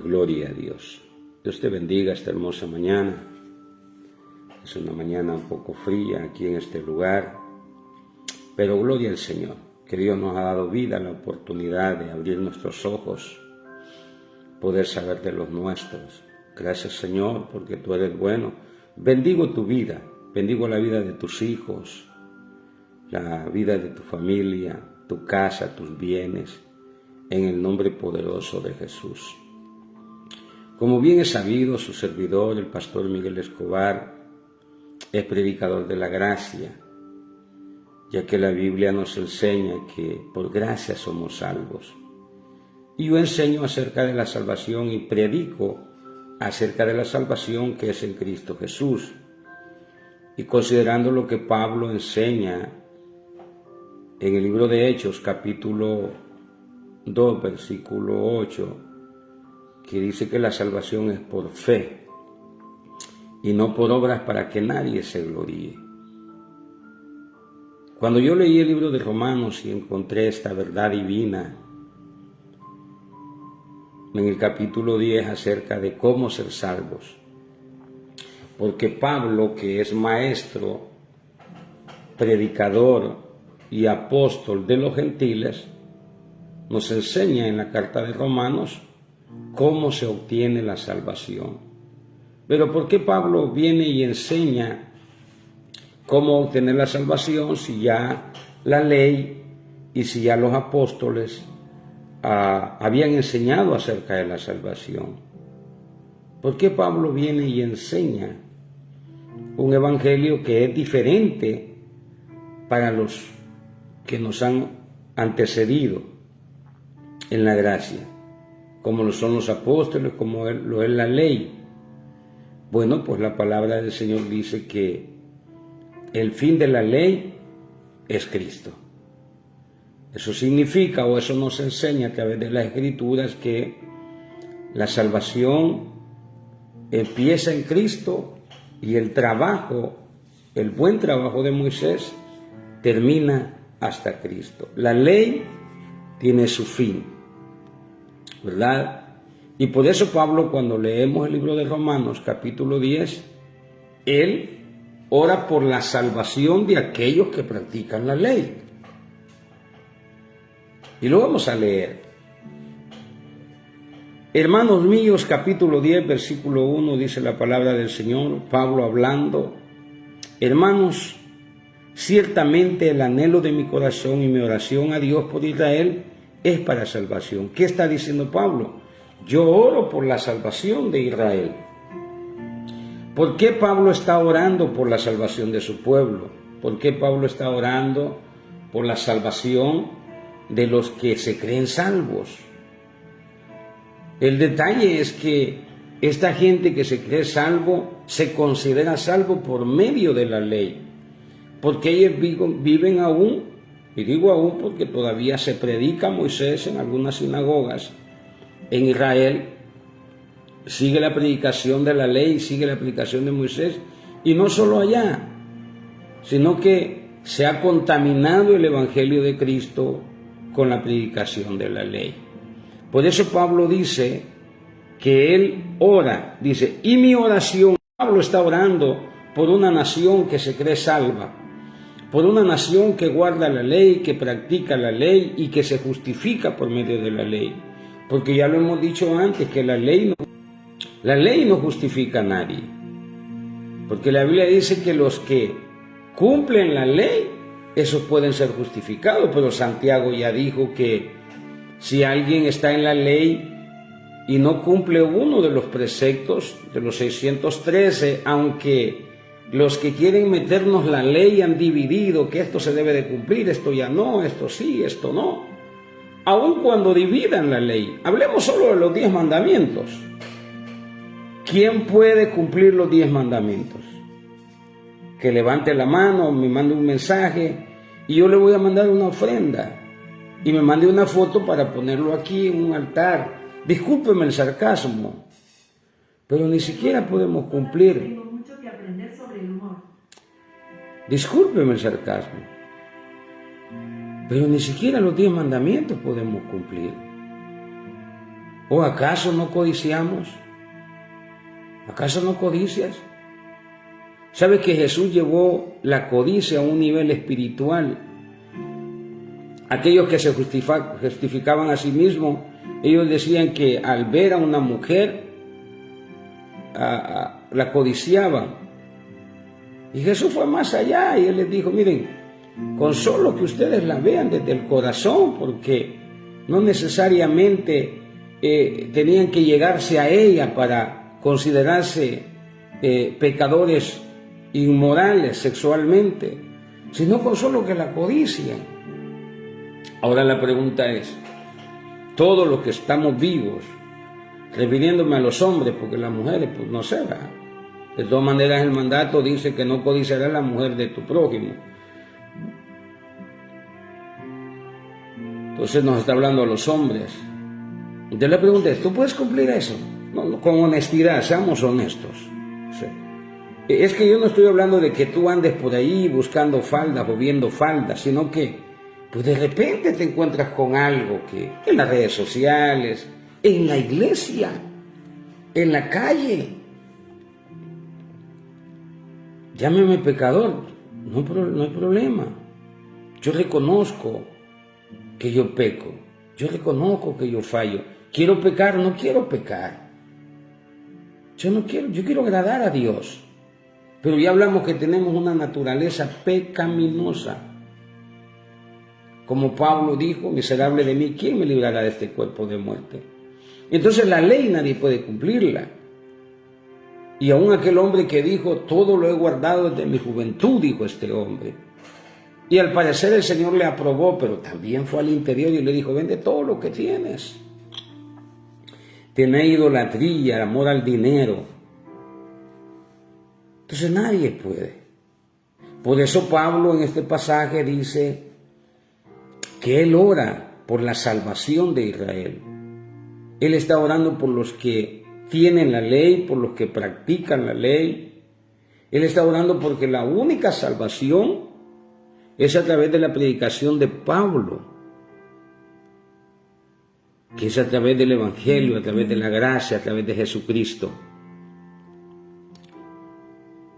Gloria a Dios. Dios te bendiga esta hermosa mañana. Es una mañana un poco fría aquí en este lugar, pero gloria al Señor, que Dios nos ha dado vida, la oportunidad de abrir nuestros ojos, poder saber de los nuestros. Gracias, Señor, porque tú eres bueno. Bendigo tu vida, bendigo la vida de tus hijos, la vida de tu familia, tu casa, tus bienes, en el nombre poderoso de Jesús. Como bien es sabido, su servidor, el pastor Miguel Escobar, es predicador de la gracia, ya que la Biblia nos enseña que por gracia somos salvos. Y yo enseño acerca de la salvación y predico acerca de la salvación que es en Cristo Jesús. Y considerando lo que Pablo enseña en el libro de Hechos, capítulo 2, versículo 8, que dice que la salvación es por fe y no por obras para que nadie se gloríe. Cuando yo leí el libro de Romanos y encontré esta verdad divina en el capítulo 10 acerca de cómo ser salvos, porque Pablo, que es maestro, predicador y apóstol de los gentiles, nos enseña en la carta de Romanos cómo se obtiene la salvación. Pero ¿por qué Pablo viene y enseña cómo obtener la salvación si ya la ley y si ya los apóstoles habían enseñado acerca de la salvación? ¿Por qué Pablo viene y enseña un evangelio que es diferente para los que nos han antecedido en la gracia, como lo son los apóstoles, como lo es la ley? Bueno, pues la palabra del Señor dice que el fin de la ley es Cristo. Eso significa, o eso nos enseña a través de las Escrituras, que la salvación empieza en Cristo y el trabajo, el buen trabajo de Moisés, termina hasta Cristo. La ley tiene su fin, ¿verdad? Y por eso Pablo, cuando leemos el libro de Romanos, capítulo 10, él ora por la salvación de aquellos que practican la ley. Y lo vamos a leer. Hermanos míos, capítulo 10, versículo 1, dice la palabra del Señor, Pablo hablando: hermanos, ciertamente el anhelo de mi corazón y mi oración a Dios por Israel es para salvación. ¿Qué está diciendo Pablo? Yo oro por la salvación de Israel. ¿Por qué Pablo está orando por la salvación de su pueblo? ¿Por qué Pablo está orando por la salvación de los que se creen salvos? El detalle es que esta gente que se cree salvo se considera salvo por medio de la ley, porque ellos viven aún, y digo aún porque todavía se predica Moisés en algunas sinagogas en Israel, sigue la predicación de la ley, sigue la predicación de Moisés, y no solo allá, sino que se ha contaminado el evangelio de Cristo con la predicación de la ley. Por eso Pablo dice que él ora, dice, y mi oración, Pablo está orando por una nación que se cree salva, por una nación que guarda la ley, que practica la ley y que se justifica por medio de la ley. Porque ya lo hemos dicho antes, que la ley no justifica a nadie. Porque la Biblia dice que los que cumplen la ley, esos pueden ser justificados. Pero Santiago ya dijo que si alguien está en la ley y no cumple uno de los preceptos, de los 613, aunque los que quieren meternos la ley han dividido, que esto se debe de cumplir, esto ya no, esto sí, esto no. Aun cuando dividan la ley, hablemos solo de los 10 mandamientos. ¿Quién puede cumplir los 10 mandamientos? Que levante la mano, me mande un mensaje y yo le voy a mandar una ofrenda y me mande una foto para ponerlo aquí en un altar. Discúlpeme el sarcasmo, pero ni siquiera podemos cumplir. Tengo mucho que aprender sobre el humor. Discúlpeme el sarcasmo, pero ni siquiera los 10 mandamientos podemos cumplir. ¿O acaso no codiciamos? ¿Acaso no codicias? ¿Sabes que Jesús llevó la codicia a un nivel espiritual? Aquellos que se justificaban a sí mismos, ellos decían que al ver a una mujer, la codiciaban. Y Jesús fue más allá y Él les dijo, miren, con solo que ustedes la vean desde el corazón, porque no necesariamente tenían que llegarse a ella para considerarse pecadores inmorales sexualmente, sino con solo que la codician. Ahora la pregunta es, todos los que estamos vivos, refiriéndome a los hombres, porque las mujeres, pues no sé, ¿verdad? De todas maneras el mandato dice que no codiciarás la mujer de tu prójimo. Entonces nos está hablando a los hombres. Entonces le pregunté, ¿tú puedes cumplir eso? No, con honestidad, seamos honestos. Sí. Es que yo no estoy hablando de que tú andes por ahí buscando faldas o viendo faldas, sino que pues de repente te encuentras con algo que en las redes sociales, en la iglesia, en la calle. Llámeme pecador, no hay problema. Yo reconozco que yo peco, yo reconozco que yo fallo. Quiero pecar, no quiero pecar. Yo quiero agradar a Dios. Pero ya hablamos que tenemos una naturaleza pecaminosa. Como Pablo dijo, miserable de mí, ¿quién me librará de este cuerpo de muerte? Entonces la ley nadie puede cumplirla. Y aún aquel hombre que dijo, todo lo he guardado desde mi juventud, dijo este hombre. Y al parecer el Señor le aprobó, pero también fue al interior y le dijo, vende todo lo que tienes. Tiene idolatría, amor al dinero. Entonces nadie puede. Por eso Pablo en este pasaje dice que él ora por la salvación de Israel. Él está orando por los que tienen la ley, por los que practican la ley. Él está orando porque la única salvación es a través de la predicación de Pablo, que es a través del Evangelio, a través de la gracia, a través de Jesucristo.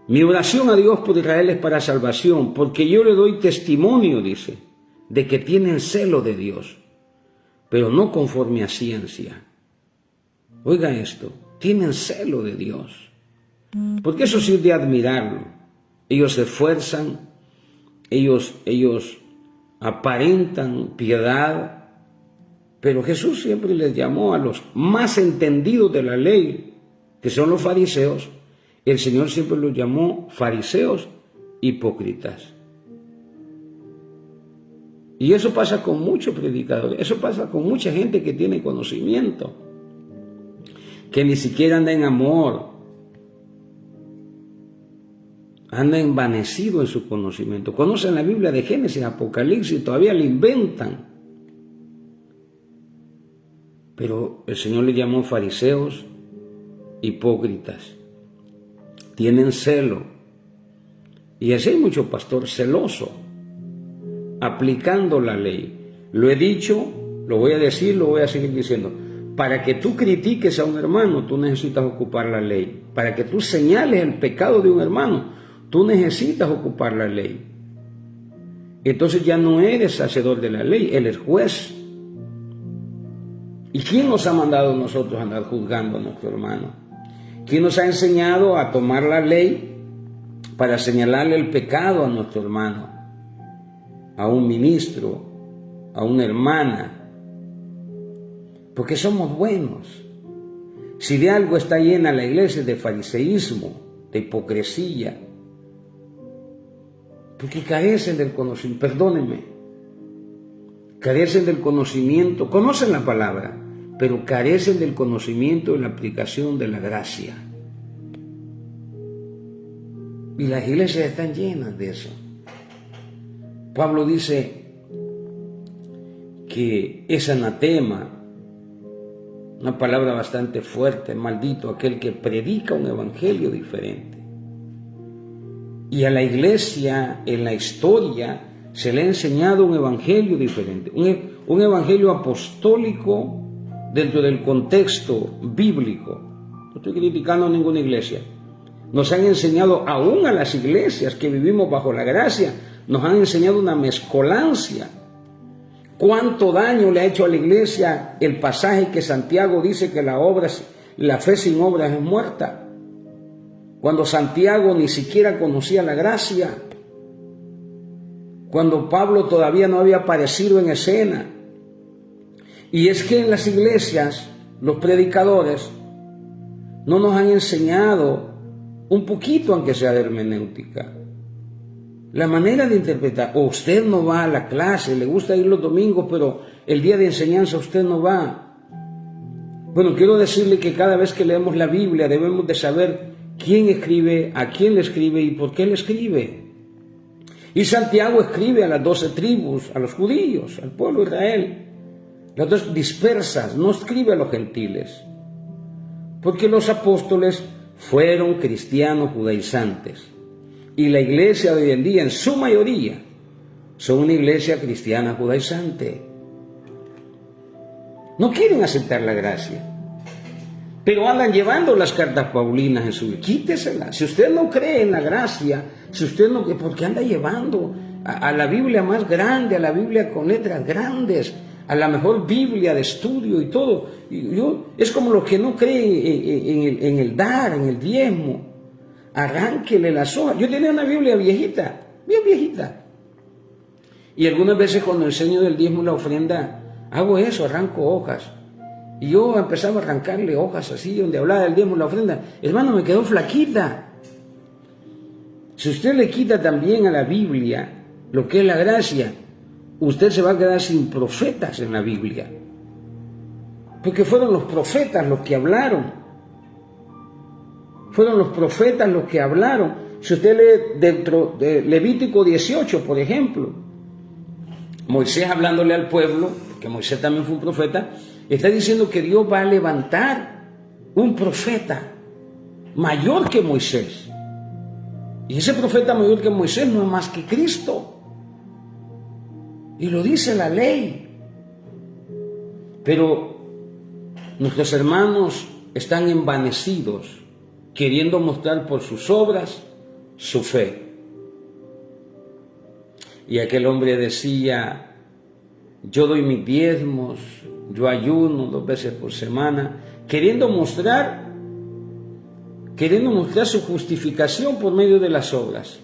Mi oración a Dios por Israel es para salvación, porque yo le doy testimonio, dice, de que tienen celo de Dios, pero no conforme a ciencia. Oiga esto, tienen celo de Dios, porque eso sí es de admirarlo. Ellos se esfuerzan, ellos aparentan piedad, pero Jesús siempre les llamó a los más entendidos de la ley, que son los fariseos. El Señor siempre los llamó fariseos hipócritas. Y eso pasa con muchos predicadores, eso pasa con mucha gente que tiene conocimiento, que ni siquiera anda en amor, anda envanecido en su conocimiento. Conocen la Biblia de Génesis, Apocalipsis, todavía le inventan. Pero el Señor le llamó fariseos hipócritas. Tienen celo. Y así hay mucho pastor celoso, aplicando la ley. Lo he dicho, lo voy a decir, lo voy a seguir diciendo. Para que tú critiques a un hermano, tú necesitas ocupar la ley. Para que tú señales el pecado de un hermano, tú necesitas ocupar la ley. Entonces ya no eres hacedor de la ley, él es juez. ¿Y quién nos ha mandado a nosotros a andar juzgando a nuestro hermano? ¿Quién nos ha enseñado a tomar la ley para señalarle el pecado a nuestro hermano? A un ministro, a una hermana. Porque somos buenos. Si de algo está llena la iglesia, de fariseísmo, de hipocresía, porque carecen del conocimiento, perdónenme, carecen del conocimiento, conocen la palabra, pero carecen del conocimiento y la aplicación de la gracia. Y las iglesias están llenas de eso. Pablo dice que es anatema, una palabra bastante fuerte, maldito aquel que predica un evangelio diferente. Y a la iglesia en la historia se le ha enseñado un evangelio diferente, un evangelio apostólico dentro del contexto bíblico. No estoy criticando a ninguna iglesia. Nos han enseñado, aún a las iglesias que vivimos bajo la gracia, nos han enseñado una mezcolancia. ¿Cuánto daño le ha hecho a la iglesia el pasaje que Santiago dice que la fe sin obras es muerta? Cuando Santiago ni siquiera conocía la gracia, cuando Pablo todavía no había aparecido en escena. Y es que en las iglesias, los predicadores no nos han enseñado un poquito, aunque sea de hermenéutica, la manera de interpretar. O usted no va a la clase, le gusta ir los domingos, pero el día de enseñanza usted no va. Bueno, quiero decirle que cada vez que leemos la Biblia debemos de saber quién escribe, a quién le escribe y por qué le escribe. Y Santiago escribe a las 12 tribus, a los judíos, al pueblo de Israel, las dos dispersas, no escribe a los gentiles, porque los apóstoles fueron cristianos judaizantes, y la iglesia de hoy en día, en su mayoría, son una iglesia cristiana judaizante. No quieren aceptar la gracia, pero andan llevando las cartas paulinas en su vida. Quíteselas. Si usted no cree en la gracia, si usted no, ¿por qué anda llevando a la Biblia más grande, a la Biblia con letras grandes, a la mejor Biblia de estudio y todo? Es como los que no creen en el dar, en el diezmo. Arránquele las hojas. Yo tenía una Biblia viejita, bien viejita. Y algunas veces cuando enseño del diezmo y la ofrenda, hago eso, arranco hojas. Y yo empezaba a arrancarle hojas así, donde hablaba del diezmo y la ofrenda. Hermano, me quedó flaquita. Si usted le quita también a la Biblia lo que es la gracia, usted se va a quedar sin profetas en la Biblia. Porque fueron los profetas los que hablaron. Fueron los profetas los que hablaron. Si usted lee dentro de Levítico 18, por ejemplo, Moisés hablándole al pueblo, que Moisés también fue un profeta, está diciendo que Dios va a levantar un profeta mayor que Moisés. Y ese profeta mayor que Moisés no es más que Cristo. Y lo dice la ley. Pero nuestros hermanos están envanecidos, queriendo mostrar por sus obras su fe. Y aquel hombre decía: yo doy mis diezmos, yo ayuno 2 veces por semana, queriendo mostrar su justificación por medio de las obras.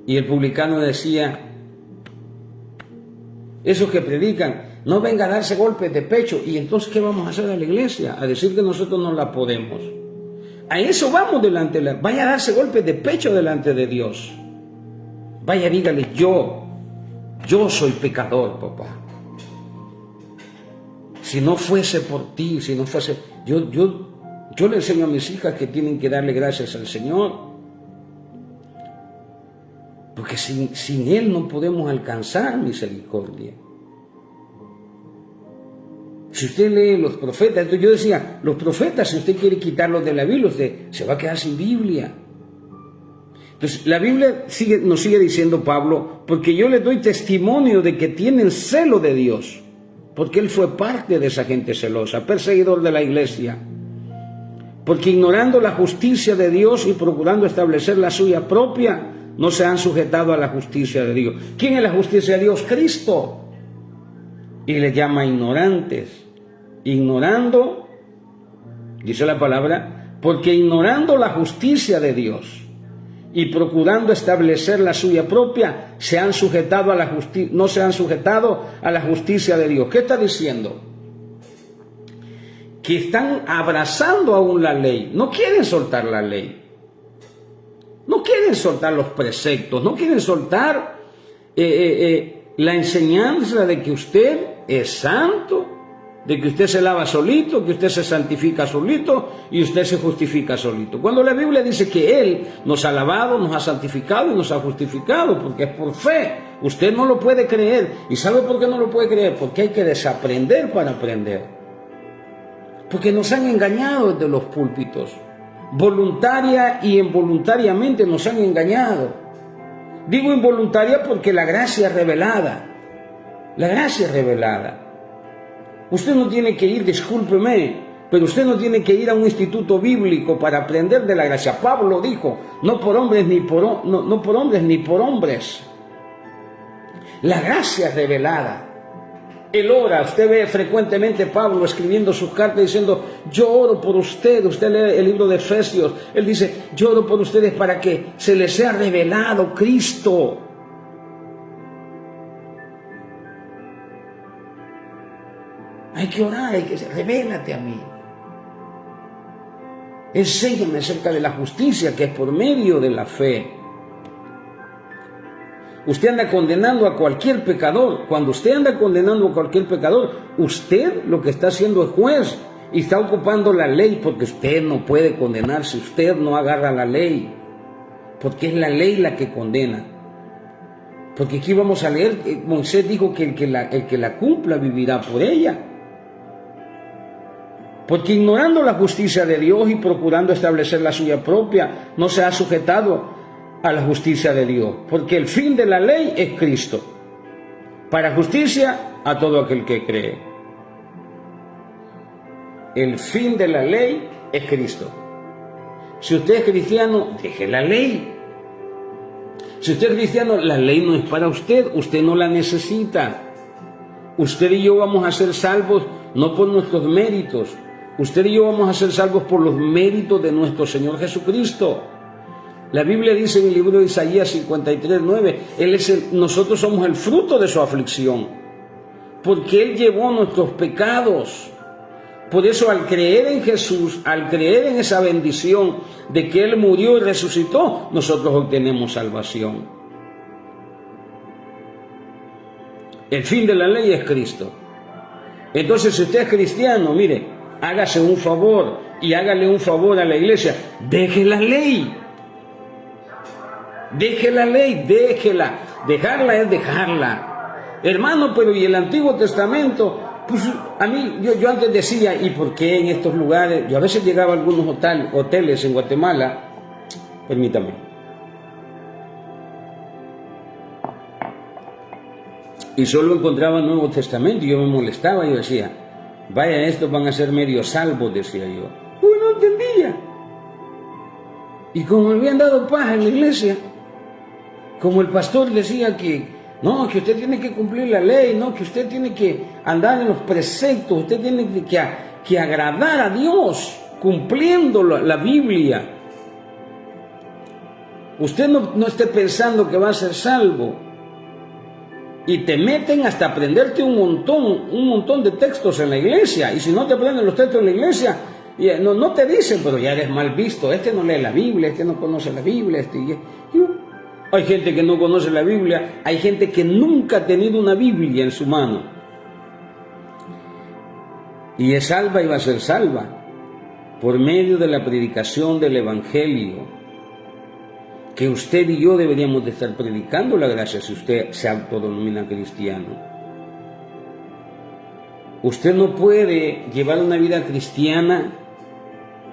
Y el publicano decía: esos que predican, no venga a darse golpes de pecho. ¿Y entonces qué vamos a hacer a la iglesia? A decir que nosotros no la podemos. A eso vamos delante de vaya a darse golpes de pecho delante de Dios. Vaya, dígale: yo soy pecador, papá. Si no fuese por ti, si no fuese... Yo le enseño a mis hijas que tienen que darle gracias al Señor. Porque sin Él no podemos alcanzar misericordia. Si usted lee los profetas, entonces yo decía, los profetas, si usted quiere quitarlos de la Biblia, usted se va a quedar sin Biblia. Entonces, la Biblia nos sigue diciendo Pablo, porque yo les doy testimonio de que tienen celo de Dios, porque él fue parte de esa gente celosa, perseguidor de la iglesia, porque ignorando la justicia de Dios y procurando establecer la suya propia, no se han sujetado a la justicia de Dios. ¿Quién es la justicia de Dios? Cristo. Y les llama ignorantes. Ignorando, dice la palabra, porque ignorando la justicia de Dios y procurando establecer la suya propia, se han sujetado a no se han sujetado a la justicia de Dios. ¿Qué está diciendo? Que están abrazando aún la ley, no quieren soltar la ley, no quieren soltar los preceptos, no quieren soltar la enseñanza de que usted es santo, de que usted se lava solito, que usted se santifica solito y usted se justifica solito. Cuando la Biblia dice que Él nos ha lavado, nos ha santificado y nos ha justificado, porque es por fe. Usted no lo puede creer. ¿Y sabe por qué no lo puede creer? Porque hay que desaprender para aprender. Porque nos han engañado desde los púlpitos. Voluntaria y involuntariamente nos han engañado. Digo involuntaria porque la gracia es revelada. La gracia es revelada. Usted no tiene que ir, discúlpeme, pero usted no tiene que ir a un instituto bíblico para aprender de la gracia. Pablo dijo, no por hombres ni por hombres. La gracia es revelada. Él ora, usted ve frecuentemente Pablo escribiendo sus cartas diciendo, yo oro por usted. Usted lee el libro de Efesios, él dice, yo oro por ustedes para que se les sea revelado Cristo. Hay que orar, hay que decir, revélate a mí. Enséñame acerca de la justicia que es por medio de la fe. Usted anda condenando a cualquier pecador. Cuando usted anda condenando a cualquier pecador, usted lo que está haciendo es juez y está ocupando la ley, porque usted no puede condenar si usted no agarra la ley, porque es la ley la que condena. Porque aquí vamos a leer, Moisés dijo que el que la cumpla vivirá por ella. Porque ignorando la justicia de Dios y procurando establecer la suya propia, no se ha sujetado a la justicia de Dios, porque el fin de la ley es Cristo, para justicia a todo aquel que cree. El fin de la ley es Cristo. Si usted es cristiano, deje la ley. Si usted es cristiano, la ley no es para usted, usted no la necesita. Usted y yo vamos a ser salvos no por nuestros méritos, usted y yo vamos a ser salvos por los méritos de nuestro Señor Jesucristo. La Biblia dice en el libro de Isaías 53:9, nosotros somos el fruto de su aflicción, porque Él llevó nuestros pecados. Por eso, al creer en Jesús, al creer en esa bendición de que Él murió y resucitó, nosotros obtenemos salvación. El fin de la ley es Cristo. Entonces, si usted es cristiano, mire, hágase un favor y hágale un favor a la iglesia. Deje la ley. Deje la ley, déjela. Dejarla es dejarla. Hermano, pero ¿y el Antiguo Testamento? Pues a mí, yo antes decía, ¿y por qué en estos lugares? Yo a veces llegaba a algunos hoteles en Guatemala, permítame. Y solo encontraba el Nuevo Testamento y yo me molestaba, yo decía, vaya, estos van a ser medio salvos, decía yo. Uy, no entendía. Y como me habían dado paz en la iglesia, como el pastor decía que no, que usted tiene que cumplir la ley, no, que usted tiene que andar en los preceptos, usted tiene que agradar a Dios cumpliendo la Biblia. Usted no esté pensando que va a ser salvo. Y te meten hasta aprenderte un montón de textos en la iglesia. Y si no te aprenden los textos en la iglesia, no te dicen, pero ya eres mal visto. Este no lee la Biblia, este no conoce la Biblia. Hay gente que no conoce la Biblia, hay gente que nunca ha tenido una Biblia en su mano. Y es salva y va a ser salva por medio de la predicación del Evangelio. Que usted y yo deberíamos de estar predicando la gracia si usted se autodenomina cristiano. Usted no puede llevar una vida cristiana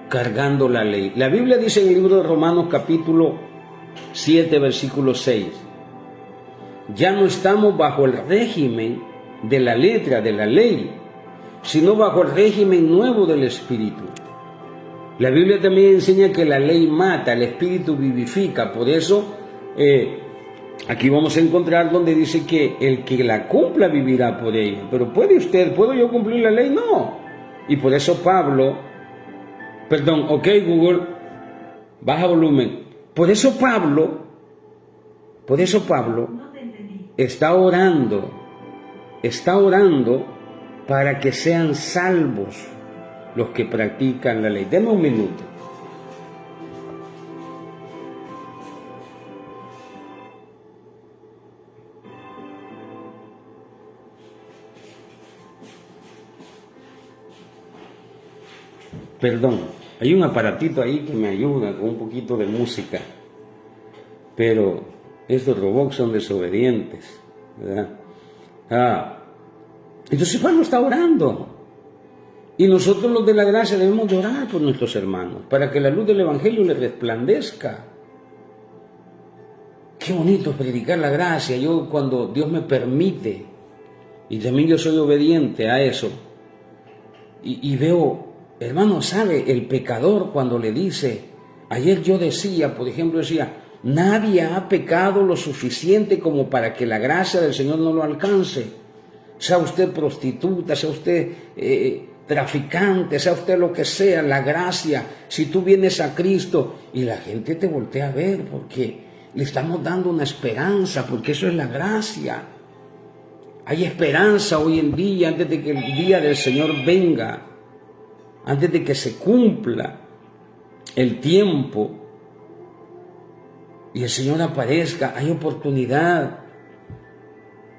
cargando la ley. La Biblia dice en el libro de Romanos capítulo 7, versículo 6, ya no estamos bajo el régimen de la letra de la ley, sino bajo el régimen nuevo del Espíritu. La Biblia también enseña que la ley mata, el Espíritu vivifica. Por eso, aquí vamos a encontrar donde dice que el que la cumpla vivirá por ella. Pero ¿puedo yo cumplir la ley? No. Y por eso Google, baja volumen. Por eso Pablo está orando para que sean salvos los que practican la ley. Deme un minuto. Perdón, hay un aparatito ahí que me ayuda con un poquito de música, pero estos robots son desobedientes, ¿verdad? Entonces Pablo está orando. Y nosotros los de la gracia debemos de orar por nuestros hermanos, para que la luz del Evangelio les resplandezca. Qué bonito predicar la gracia. Yo, cuando Dios me permite, y también yo soy obediente a eso, y veo, hermano, ¿sabe? El pecador cuando le dice, ayer yo decía, por ejemplo, nadie ha pecado lo suficiente como para que la gracia del Señor no lo alcance. Sea usted prostituta, sea usted traficante, sea usted lo que sea, la gracia, si tú vienes a Cristo, y la gente te voltea a ver porque le estamos dando una esperanza, porque eso es la gracia. Hay esperanza hoy en día, antes de que el día del Señor venga, antes de que se cumpla el tiempo y el Señor aparezca, hay oportunidad.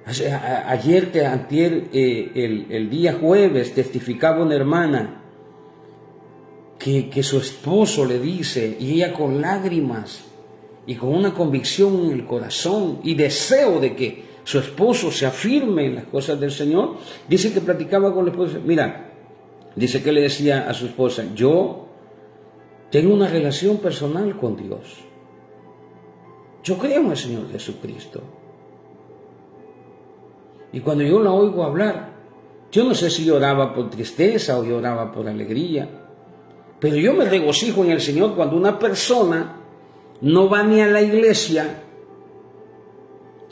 Antier, el día jueves, testificaba una hermana que su esposo le dice, y ella con lágrimas y con una convicción en el corazón y deseo de que su esposo se afirme en las cosas del Señor, dice que platicaba con la esposa. Mira, dice que le decía a su esposa, yo tengo una relación personal con Dios. Yo creo en el Señor Jesucristo. Y cuando yo la oigo hablar, yo no sé si lloraba por tristeza o lloraba por alegría, pero yo me regocijo en el Señor cuando una persona no va ni a la iglesia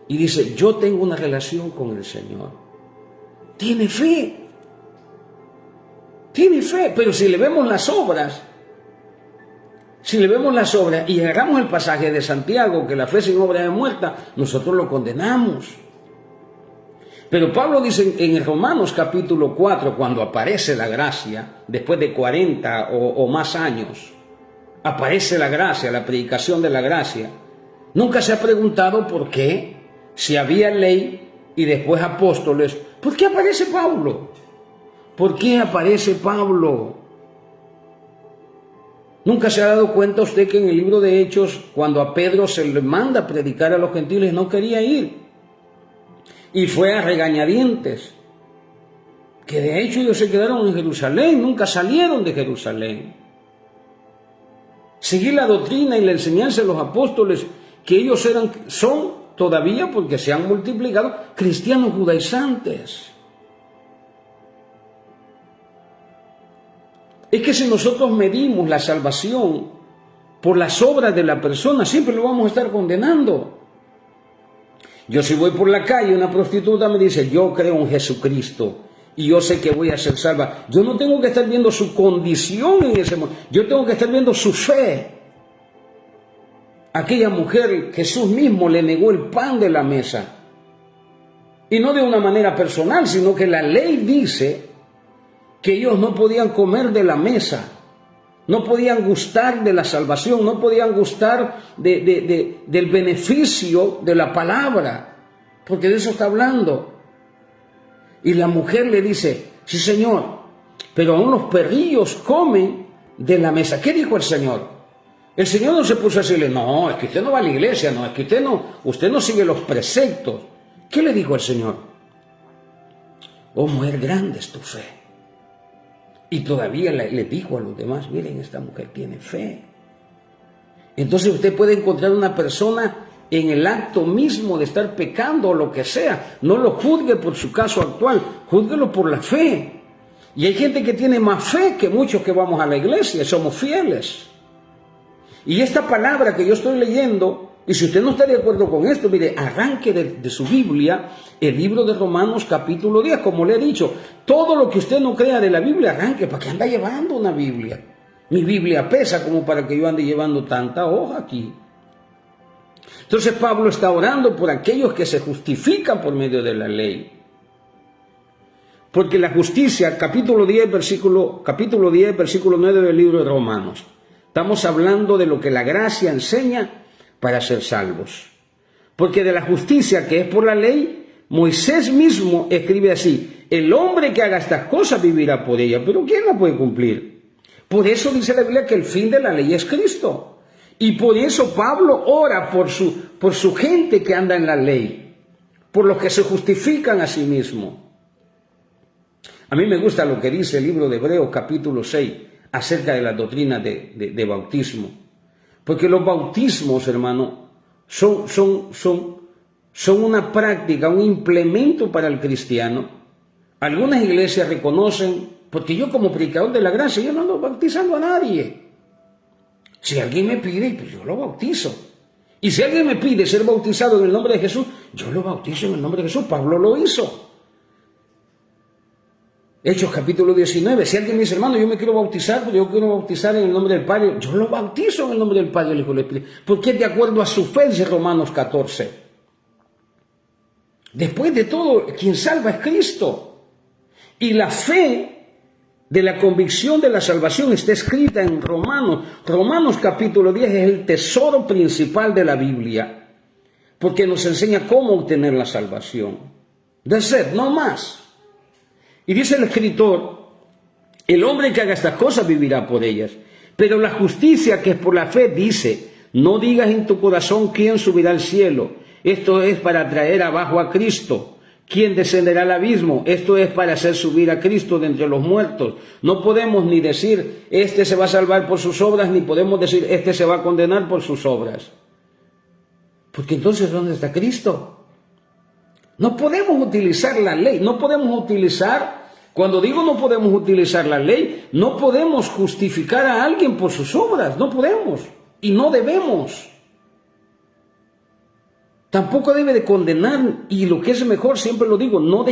y dice, yo tengo una relación con el Señor. Tiene fe, pero si le vemos las obras, y agarramos el pasaje de Santiago, que la fe sin obra es muerta, nosotros lo condenamos. Pero Pablo dice en Romanos capítulo 4, cuando aparece la gracia, después de 40 o más años, aparece la gracia, la predicación de la gracia. Nunca se ha preguntado por qué, si había ley y después apóstoles, ¿por qué aparece Pablo? ¿Por qué aparece Pablo? ¿Nunca se ha dado cuenta usted que en el libro de Hechos, cuando a Pedro se le manda a predicar a los gentiles, no quería ir? Y fue a regañadientes, que de hecho ellos se quedaron en Jerusalén, nunca salieron de Jerusalén. Seguir la doctrina y la enseñanza de los apóstoles, que ellos son todavía, porque se han multiplicado, cristianos judaizantes. Es que si nosotros medimos la salvación por las obras de la persona, siempre lo vamos a estar condenando. Yo si voy por la calle, una prostituta me dice, yo creo en Jesucristo y yo sé que voy a ser salva. Yo no tengo que estar viendo su condición en ese momento, yo tengo que estar viendo su fe. Aquella mujer, Jesús mismo le negó el pan de la mesa. Y no de una manera personal, sino que la ley dice que ellos no podían comer de la mesa. No podían gustar de la salvación, no podían gustar del beneficio de la palabra, porque de eso está hablando. Y la mujer le dice, sí Señor, pero aún los perrillos comen de la mesa. ¿Qué dijo el Señor? El Señor no se puso a decirle, no, es que usted no va a la iglesia, no, es que usted no sigue los preceptos. ¿Qué le dijo el Señor? Oh mujer, grande es tu fe. Y todavía le dijo a los demás, miren, esta mujer tiene fe. Entonces usted puede encontrar una persona en el acto mismo de estar pecando o lo que sea. No lo juzgue por su caso actual, júzguelo por la fe. Y hay gente que tiene más fe que muchos que vamos a la iglesia, somos fieles. Y esta palabra que yo estoy leyendo, y si usted no está de acuerdo con esto, mire, arranque de su Biblia el libro de Romanos capítulo 10, como le he dicho, todo lo que usted no crea de la Biblia, arranque. ¿Para qué anda llevando una Biblia? Mi Biblia pesa como para que yo ande llevando tanta hoja aquí. Entonces Pablo está orando por aquellos que se justifican por medio de la ley. Porque la justicia, capítulo 10, versículo 9 del libro de Romanos, estamos hablando de lo que la gracia enseña para ser salvos. Porque de la justicia que es por la ley, Moisés mismo escribe así, el hombre que haga estas cosas vivirá por ella, pero ¿quién la puede cumplir? Por eso dice la Biblia que el fin de la ley es Cristo. Y por eso Pablo ora por su gente que anda en la ley, por los que se justifican a sí mismos. A mí me gusta lo que dice el libro de Hebreos capítulo 6 acerca de la doctrina de bautismo. Porque los bautismos, hermano, son una práctica, un implemento para el cristiano. Algunas iglesias reconocen Porque yo como predicador de la gracia, yo no ando bautizando a nadie. Si alguien me pide, pues yo lo bautizo. Y si alguien me pide ser bautizado en el nombre de Jesús, yo lo bautizo en el nombre de Jesús. Pablo lo hizo. Hechos capítulo 19. Si alguien me dice, hermano, yo me quiero bautizar, pues yo quiero bautizar en el nombre del Padre, yo lo bautizo en el nombre del Padre, del Hijo y del Espíritu. Porque es de acuerdo a su fe, dice Romanos 14. Después de todo, quien salva es Cristo. Y la fe de la convicción de la salvación está escrita en Romanos. Romanos capítulo 10 es el tesoro principal de la Biblia, porque nos enseña cómo obtener la salvación. That's it, no más. Y dice el escritor, el hombre que haga estas cosas vivirá por ellas. Pero la justicia que es por la fe dice, no digas en tu corazón quién subirá al cielo. Esto es para traer abajo a Cristo. ¿Quién descenderá al abismo? Esto es para hacer subir a Cristo de entre los muertos. No podemos ni decir, este se va a salvar por sus obras, ni podemos decir, este se va a condenar por sus obras. Porque entonces, ¿dónde está Cristo? No podemos utilizar la ley, no podemos utilizar, cuando digo no podemos utilizar la ley, no podemos justificar a alguien por sus obras, no podemos y no debemos. Tampoco debe de condenar, y lo que es mejor, siempre lo digo, no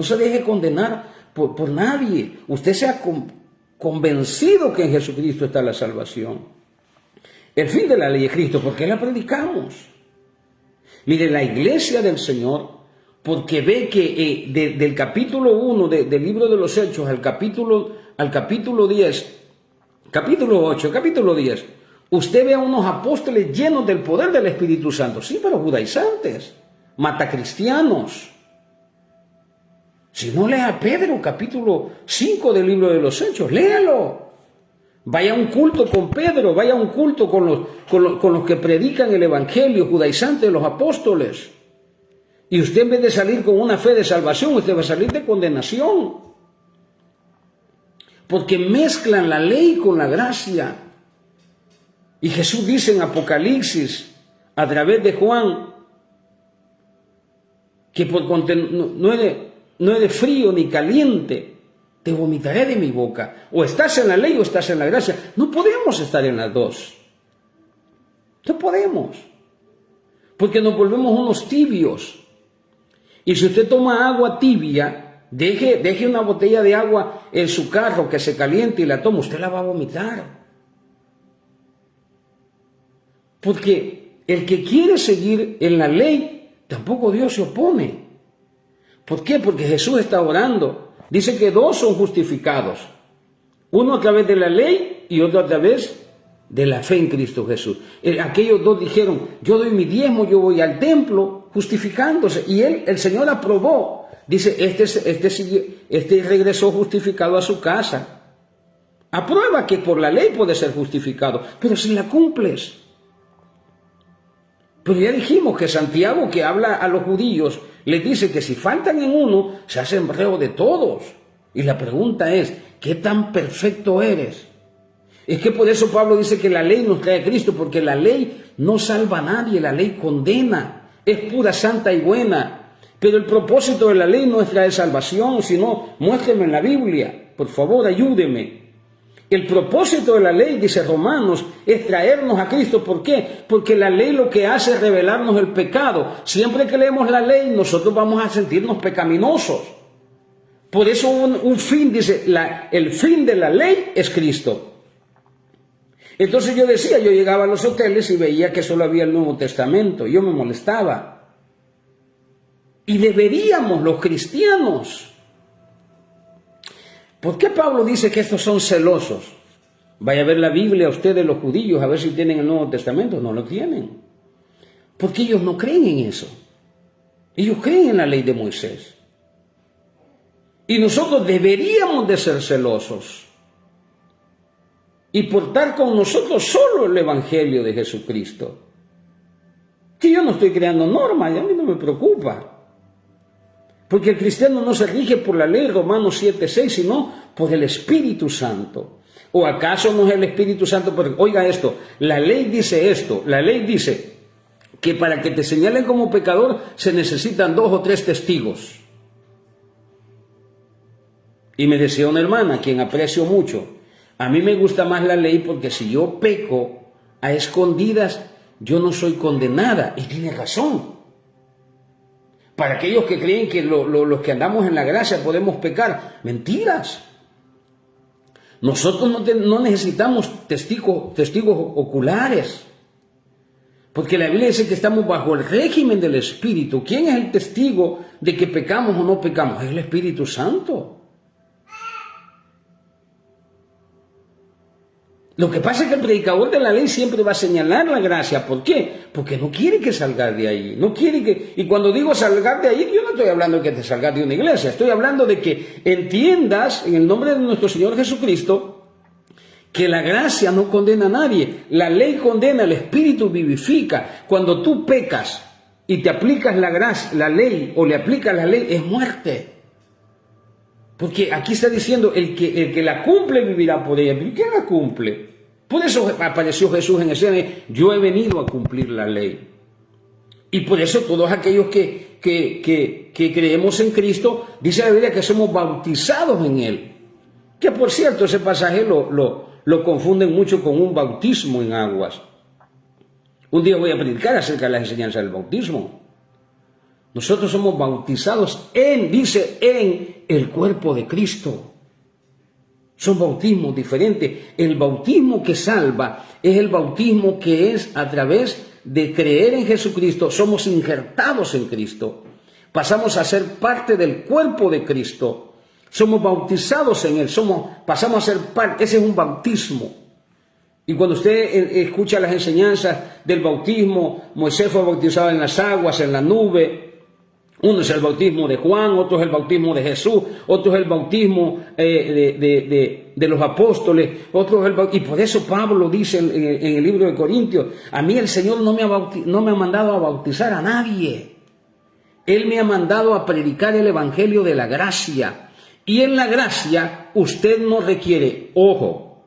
se deje condenar por nadie. Usted sea convencido que en Jesucristo está la salvación. El fin de la ley es Cristo, ¿por qué la predicamos? Mire, la iglesia del Señor, porque ve que del capítulo 1 del libro de los Hechos al capítulo 10, capítulo 8, capítulo 10, usted ve a unos apóstoles llenos del poder del Espíritu Santo. Sí, pero judaizantes, matacristianos. Si no, lea Pedro, capítulo 5 del libro de los Hechos, léalo. Vaya a un culto con Pedro, vaya a un culto con los que predican el Evangelio, judaizantes, los apóstoles. Y usted, en vez de salir con una fe de salvación, usted va a salir de condenación. Porque mezclan la ley con la gracia. Y Jesús dice en Apocalipsis, a través de Juan, que no es de frío ni caliente, te vomitaré de mi boca. O estás en la ley o estás en la gracia. No podemos estar en las dos. No podemos. Porque nos volvemos unos tibios. Y si usted toma agua tibia, deje una botella de agua en su carro que se caliente y la toma, usted la va a vomitar. Porque el que quiere seguir en la ley, tampoco Dios se opone. ¿Por qué? Porque Jesús está orando. Dice que dos son justificados. Uno a través de la ley y otro a través de la fe en Cristo Jesús. Aquellos dos dijeron, yo doy mi diezmo, yo voy al templo, justificándose. Y el Señor aprobó. Dice, este regresó justificado a su casa. Aprueba que por la ley puede ser justificado, pero si la cumples. Pero ya dijimos que Santiago, que habla a los judíos, les dice que si faltan en uno, se hacen reo de todos. Y la pregunta es, ¿qué tan perfecto eres? Es que por eso Pablo dice que la ley nos trae a Cristo, porque la ley no salva a nadie, la ley condena, es pura, santa y buena. Pero el propósito de la ley no es traer salvación, sino muéstrame en la Biblia, por favor, ayúdeme. El propósito de la ley, dice Romanos, es traernos a Cristo. ¿Por qué? Porque la ley lo que hace es revelarnos el pecado. Siempre que leemos la ley, nosotros vamos a sentirnos pecaminosos. Por eso un fin, dice, el fin de la ley es Cristo. Entonces yo llegaba a los hoteles y veía que solo había el Nuevo Testamento. Yo me molestaba. Y deberíamos, los cristianos. ¿Por qué Pablo dice que estos son celosos? Vaya a ver la Biblia ustedes, los judíos, a ver si tienen el Nuevo Testamento. No lo tienen. Porque ellos no creen en eso. Ellos creen en la ley de Moisés. Y nosotros deberíamos de ser celosos. Y portar con nosotros solo el Evangelio de Jesucristo. Que yo no estoy creando normas, y a mí no me preocupa. Porque el cristiano no se rige por la ley, Romanos 7:6, sino por el Espíritu Santo. ¿O acaso no es el Espíritu Santo? Porque, oiga esto, la ley dice esto, la ley dice que para que te señalen como pecador se necesitan 2 o 3 testigos. Y me decía una hermana, quien aprecio mucho, a mí me gusta más la ley porque si yo peco a escondidas, yo no soy condenada. Y tiene razón. Para aquellos que creen que los que andamos en la gracia podemos pecar, mentiras. Nosotros no necesitamos testigos oculares. Porque la Biblia dice que estamos bajo el régimen del Espíritu. ¿Quién es el testigo de que pecamos o no pecamos? Es el Espíritu Santo. Lo que pasa es que el predicador de la ley siempre va a señalar la gracia. ¿Por qué? Porque no quiere que salgas de ahí. No quiere que... Y cuando digo salgar de ahí, yo no estoy hablando de que te salgas de una iglesia. Estoy hablando de que entiendas, en el nombre de nuestro Señor Jesucristo, que la gracia no condena a nadie. La ley condena, el Espíritu vivifica. Cuando tú pecas y te aplicas la ley o le aplicas la ley, es muerte. Porque aquí está diciendo, el que la cumple vivirá por ella. ¿Pero quién la cumple? Por eso apareció Jesús en escena. Yo he venido a cumplir la ley. Y por eso todos aquellos que creemos en Cristo, dice la Biblia que somos bautizados en Él. Que por cierto, ese pasaje lo confunden mucho con un bautismo en aguas. Un día voy a predicar acerca de la enseñanza del bautismo. Nosotros somos bautizados en el cuerpo de Cristo. Son bautismos diferentes. El bautismo que salva es el bautismo que es a través de creer en Jesucristo. Somos injertados en Cristo. Pasamos a ser parte del cuerpo de Cristo. Somos bautizados en Él. Pasamos a ser parte. Ese es un bautismo. Y cuando usted escucha las enseñanzas del bautismo, Moisés fue bautizado en las aguas, en la nube. Uno es el bautismo de Juan, otro es el bautismo de Jesús, otro es el bautismo de los apóstoles, otro es y por eso Pablo dice en el libro de Corintios, a mí el Señor no me ha mandado a bautizar a nadie. Él me ha mandado a predicar el evangelio de la gracia. Y en la gracia usted no requiere, ojo,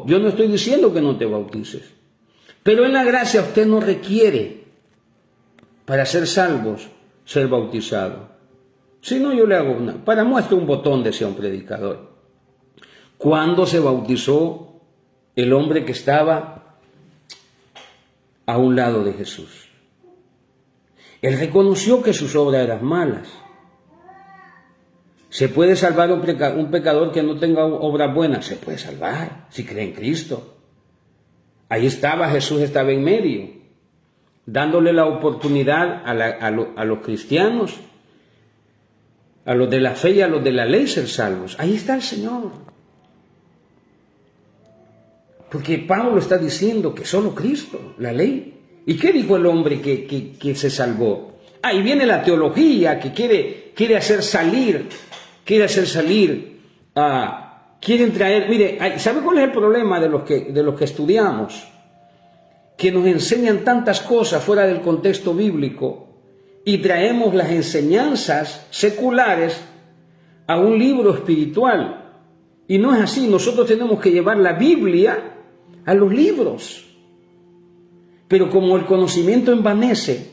yo no estoy diciendo que no te bautices, pero en la gracia usted no requiere, para ser salvos, ser bautizado. Si no, yo le hago para muestra un botón, decía un predicador. ¿Cuándo se bautizó el hombre que estaba a un lado de Jesús? Él reconoció que sus obras eran malas. ¿Se puede salvar un pecador que no tenga obras buenas? Se puede salvar si cree en Cristo. Ahí estaba, Jesús estaba en medio, dándole la oportunidad a los cristianos, a los de la fe y a los de la ley ser salvos. Ahí está el Señor. Porque Pablo está diciendo que solo Cristo, la ley. ¿Y qué dijo el hombre que se salvó? Ahí viene la teología que quiere hacer salir, quieren traer, mire, ¿sabe cuál es el problema de los que estudiamos? Que nos enseñan tantas cosas fuera del contexto bíblico y traemos las enseñanzas seculares a un libro espiritual. Y no es así, nosotros tenemos que llevar la Biblia a los libros. Pero como el conocimiento envanece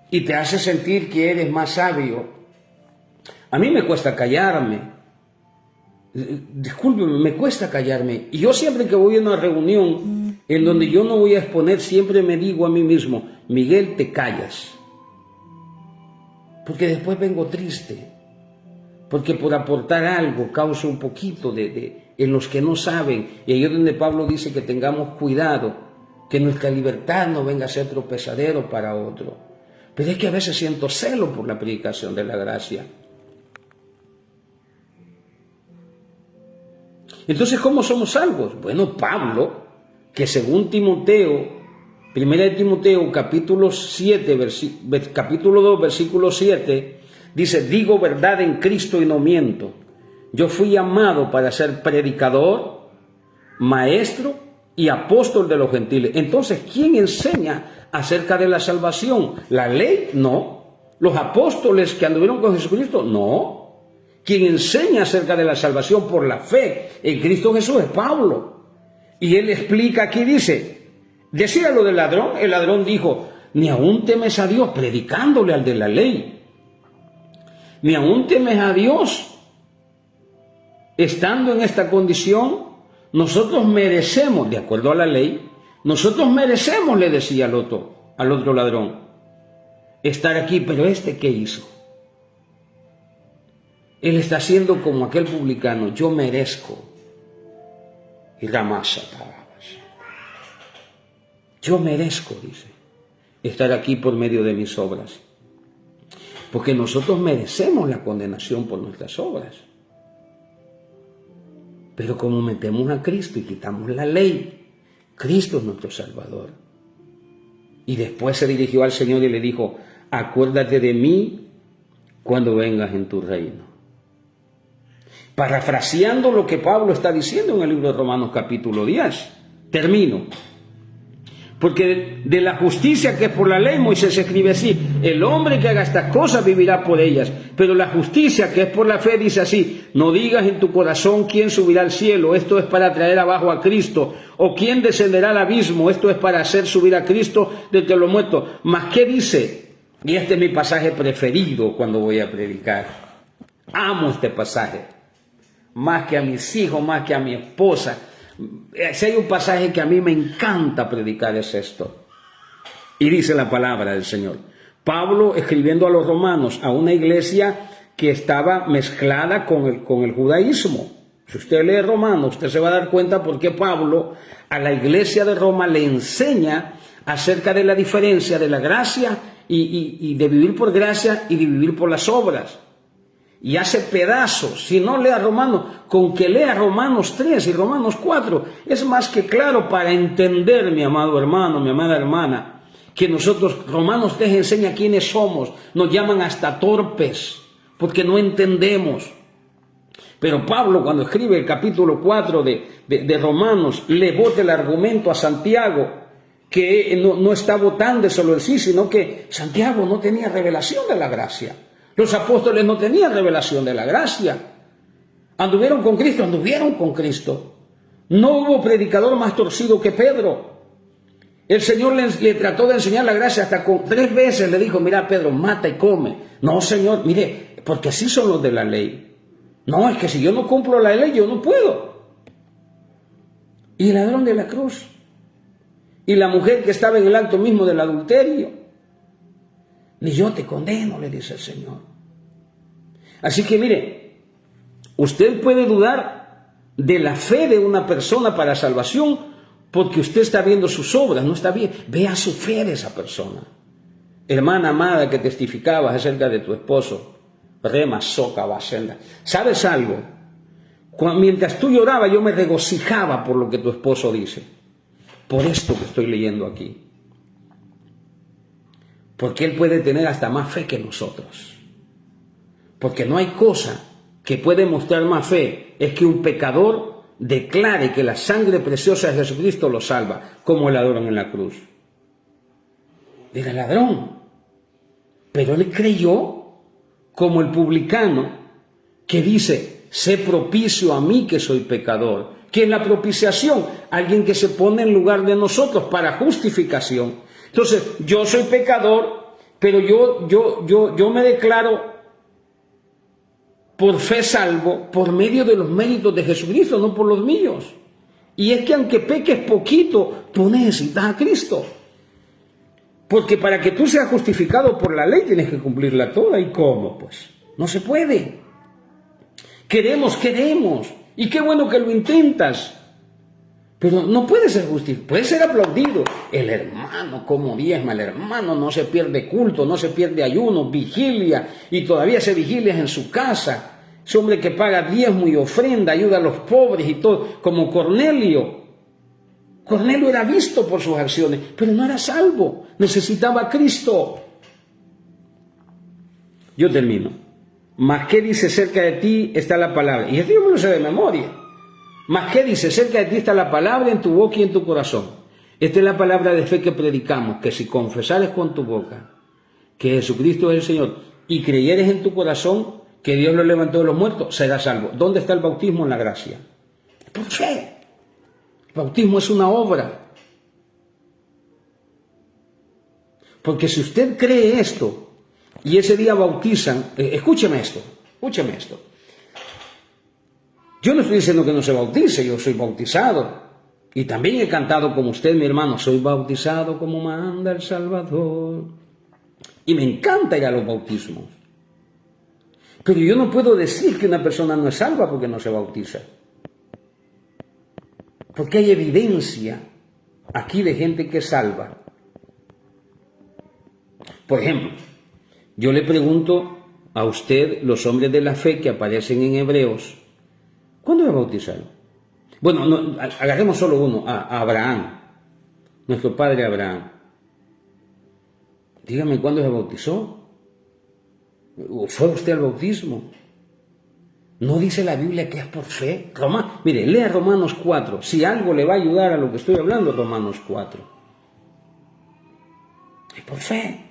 y te hace sentir que eres más sabio, a mí me cuesta callarme. Discúlpeme, me cuesta callarme. Y yo siempre que voy a una reunión en donde yo no voy a exponer, siempre me digo a mí mismo, Miguel, te callas. Porque después vengo triste. Porque por aportar algo causa un poquito en los que no saben. Y ahí es donde Pablo dice que tengamos cuidado, que nuestra libertad no venga a ser tropezadero para otro. Pero es que a veces siento celo por la predicación de la gracia. Entonces, ¿cómo somos salvos? Bueno, Pablo, que según Timoteo, 1 Timoteo capítulo 2, versículo 7, dice, digo verdad en Cristo y no miento. Yo fui llamado para ser predicador, maestro y apóstol de los gentiles. Entonces, ¿quién enseña acerca de la salvación? ¿La ley? No. ¿Los apóstoles que anduvieron con Jesucristo? No. Quien enseña acerca de la salvación por la fe en Cristo Jesús es Pablo. Y él explica aquí, decía lo del ladrón. El ladrón dijo, ni aún temes a Dios, predicándole al de la ley. Ni aún temes a Dios estando en esta condición, nosotros merecemos, de acuerdo a la ley, nosotros merecemos, le decía al otro ladrón, estar aquí, pero ¿qué hizo? Él está haciendo como aquel publicano, yo merezco. Y Ramasa, yo merezco, dice, estar aquí por medio de mis obras. Porque nosotros merecemos la condenación por nuestras obras. Pero como metemos a Cristo y quitamos la ley, Cristo es nuestro Salvador. Y después se dirigió al Señor y le dijo, acuérdate de mí cuando vengas en tu reino. Parafraseando lo que Pablo está diciendo en el libro de Romanos capítulo 10. Termino. Porque de la justicia que es por la ley, Moisés escribe así, el hombre que haga estas cosas vivirá por ellas. Pero la justicia que es por la fe dice así, no digas en tu corazón quién subirá al cielo, esto es para traer abajo a Cristo, o quién descenderá al abismo, esto es para hacer subir a Cristo de entre los muertos. Mas ¿qué dice? Y este es mi pasaje preferido cuando voy a predicar. Amo este pasaje, más que a mis hijos, más que a mi esposa. Si hay un pasaje que a mí me encanta predicar es esto. Y dice la palabra del Señor. Pablo escribiendo a los romanos, a una iglesia que estaba mezclada con el judaísmo. Si usted lee Romanos, usted se va a dar cuenta por qué Pablo a la iglesia de Roma le enseña acerca de la diferencia de la gracia y de vivir por gracia y de vivir por las obras. Y hace pedazos, si no lea Romanos, con que lea Romanos 3 y Romanos 4, es más que claro para entender, mi amado hermano, mi amada hermana, que nosotros, Romanos 3 enseña quiénes somos, nos llaman hasta torpes, porque no entendemos. Pero Pablo, cuando escribe el capítulo 4 de Romanos, le bota el argumento a Santiago, que no está votando solo el sí, sino que Santiago no tenía revelación de la gracia. Los apóstoles no tenían revelación de la gracia. Anduvieron con Cristo. No hubo predicador más torcido que Pedro. El Señor le trató de enseñar la gracia hasta 3 veces le dijo, mira Pedro, mata y come. No, Señor, mire, porque así son los de la ley. No, es que si yo no cumplo la ley, yo no puedo. Y el ladrón de la cruz. Y la mujer que estaba en el acto mismo del adulterio. Ni yo te condeno, le dice el Señor. Así que mire, usted puede dudar de la fe de una persona para salvación porque usted está viendo sus obras, no está bien. Vea su fe de esa persona. Hermana amada que testificabas acerca de tu esposo, rema soca basenda. ¿Sabes algo? Mientras tú llorabas, yo me regocijaba por lo que tu esposo dice. Por esto que estoy leyendo aquí. Porque él puede tener hasta más fe que nosotros. Porque no hay cosa que puede mostrar más fe, es que un pecador declare que la sangre preciosa de Jesucristo lo salva, como el ladrón en la cruz. Era ladrón, pero él creyó como el publicano que dice, sé propicio a mí que soy pecador. ¿Qué es la propiciación? Alguien que se pone en lugar de nosotros para justificación. Entonces, yo soy pecador, pero yo me declaro por fe salvo, por medio de los méritos de Jesucristo, no por los míos. Y es que aunque peques poquito, tú necesitas a Cristo. Porque para que tú seas justificado por la ley, tienes que cumplirla toda. ¿Y cómo? Pues no se puede. Queremos. Y qué bueno que lo intentas. Pero no puede ser justificado, puede ser aplaudido. El hermano como diezma, el hermano no se pierde culto, no se pierde ayuno, vigilia, y todavía se vigilia en su casa. Ese hombre que paga diezmo y ofrenda, ayuda a los pobres y todo, como Cornelio. Cornelio era visto por sus acciones, pero no era salvo, necesitaba a Cristo. Yo termino. Mas ¿qué dice cerca de ti está la palabra? Y esto yo me lo sé de memoria. Mas ¿qué dice? Cerca de ti está la palabra en tu boca y en tu corazón. Esta es la palabra de fe que predicamos, que si confesares con tu boca que Jesucristo es el Señor y creyeres en tu corazón que Dios lo levantó de los muertos, serás salvo. ¿Dónde está el bautismo en la gracia? Por fe. El bautismo es una obra. Porque si usted cree esto y ese día bautizan, escúcheme esto. Yo no estoy diciendo que no se bautice, yo soy bautizado. Y también he cantado como usted, mi hermano, soy bautizado como manda el Salvador. Y me encanta ir a los bautismos. Pero yo no puedo decir que una persona no es salva porque no se bautiza. Porque hay evidencia aquí de gente que es salva. Por ejemplo, yo le pregunto a usted, los hombres de la fe que aparecen en Hebreos, ¿cuándo se bautizaron? Bueno, no, agarremos solo uno, a Abraham, nuestro padre Abraham. Dígame cuándo se bautizó. ¿Fue usted al bautismo? ¿No dice la Biblia que es por fe? Mire, lea Romanos 4. Si algo le va a ayudar a lo que estoy hablando, Romanos 4. Es por fe.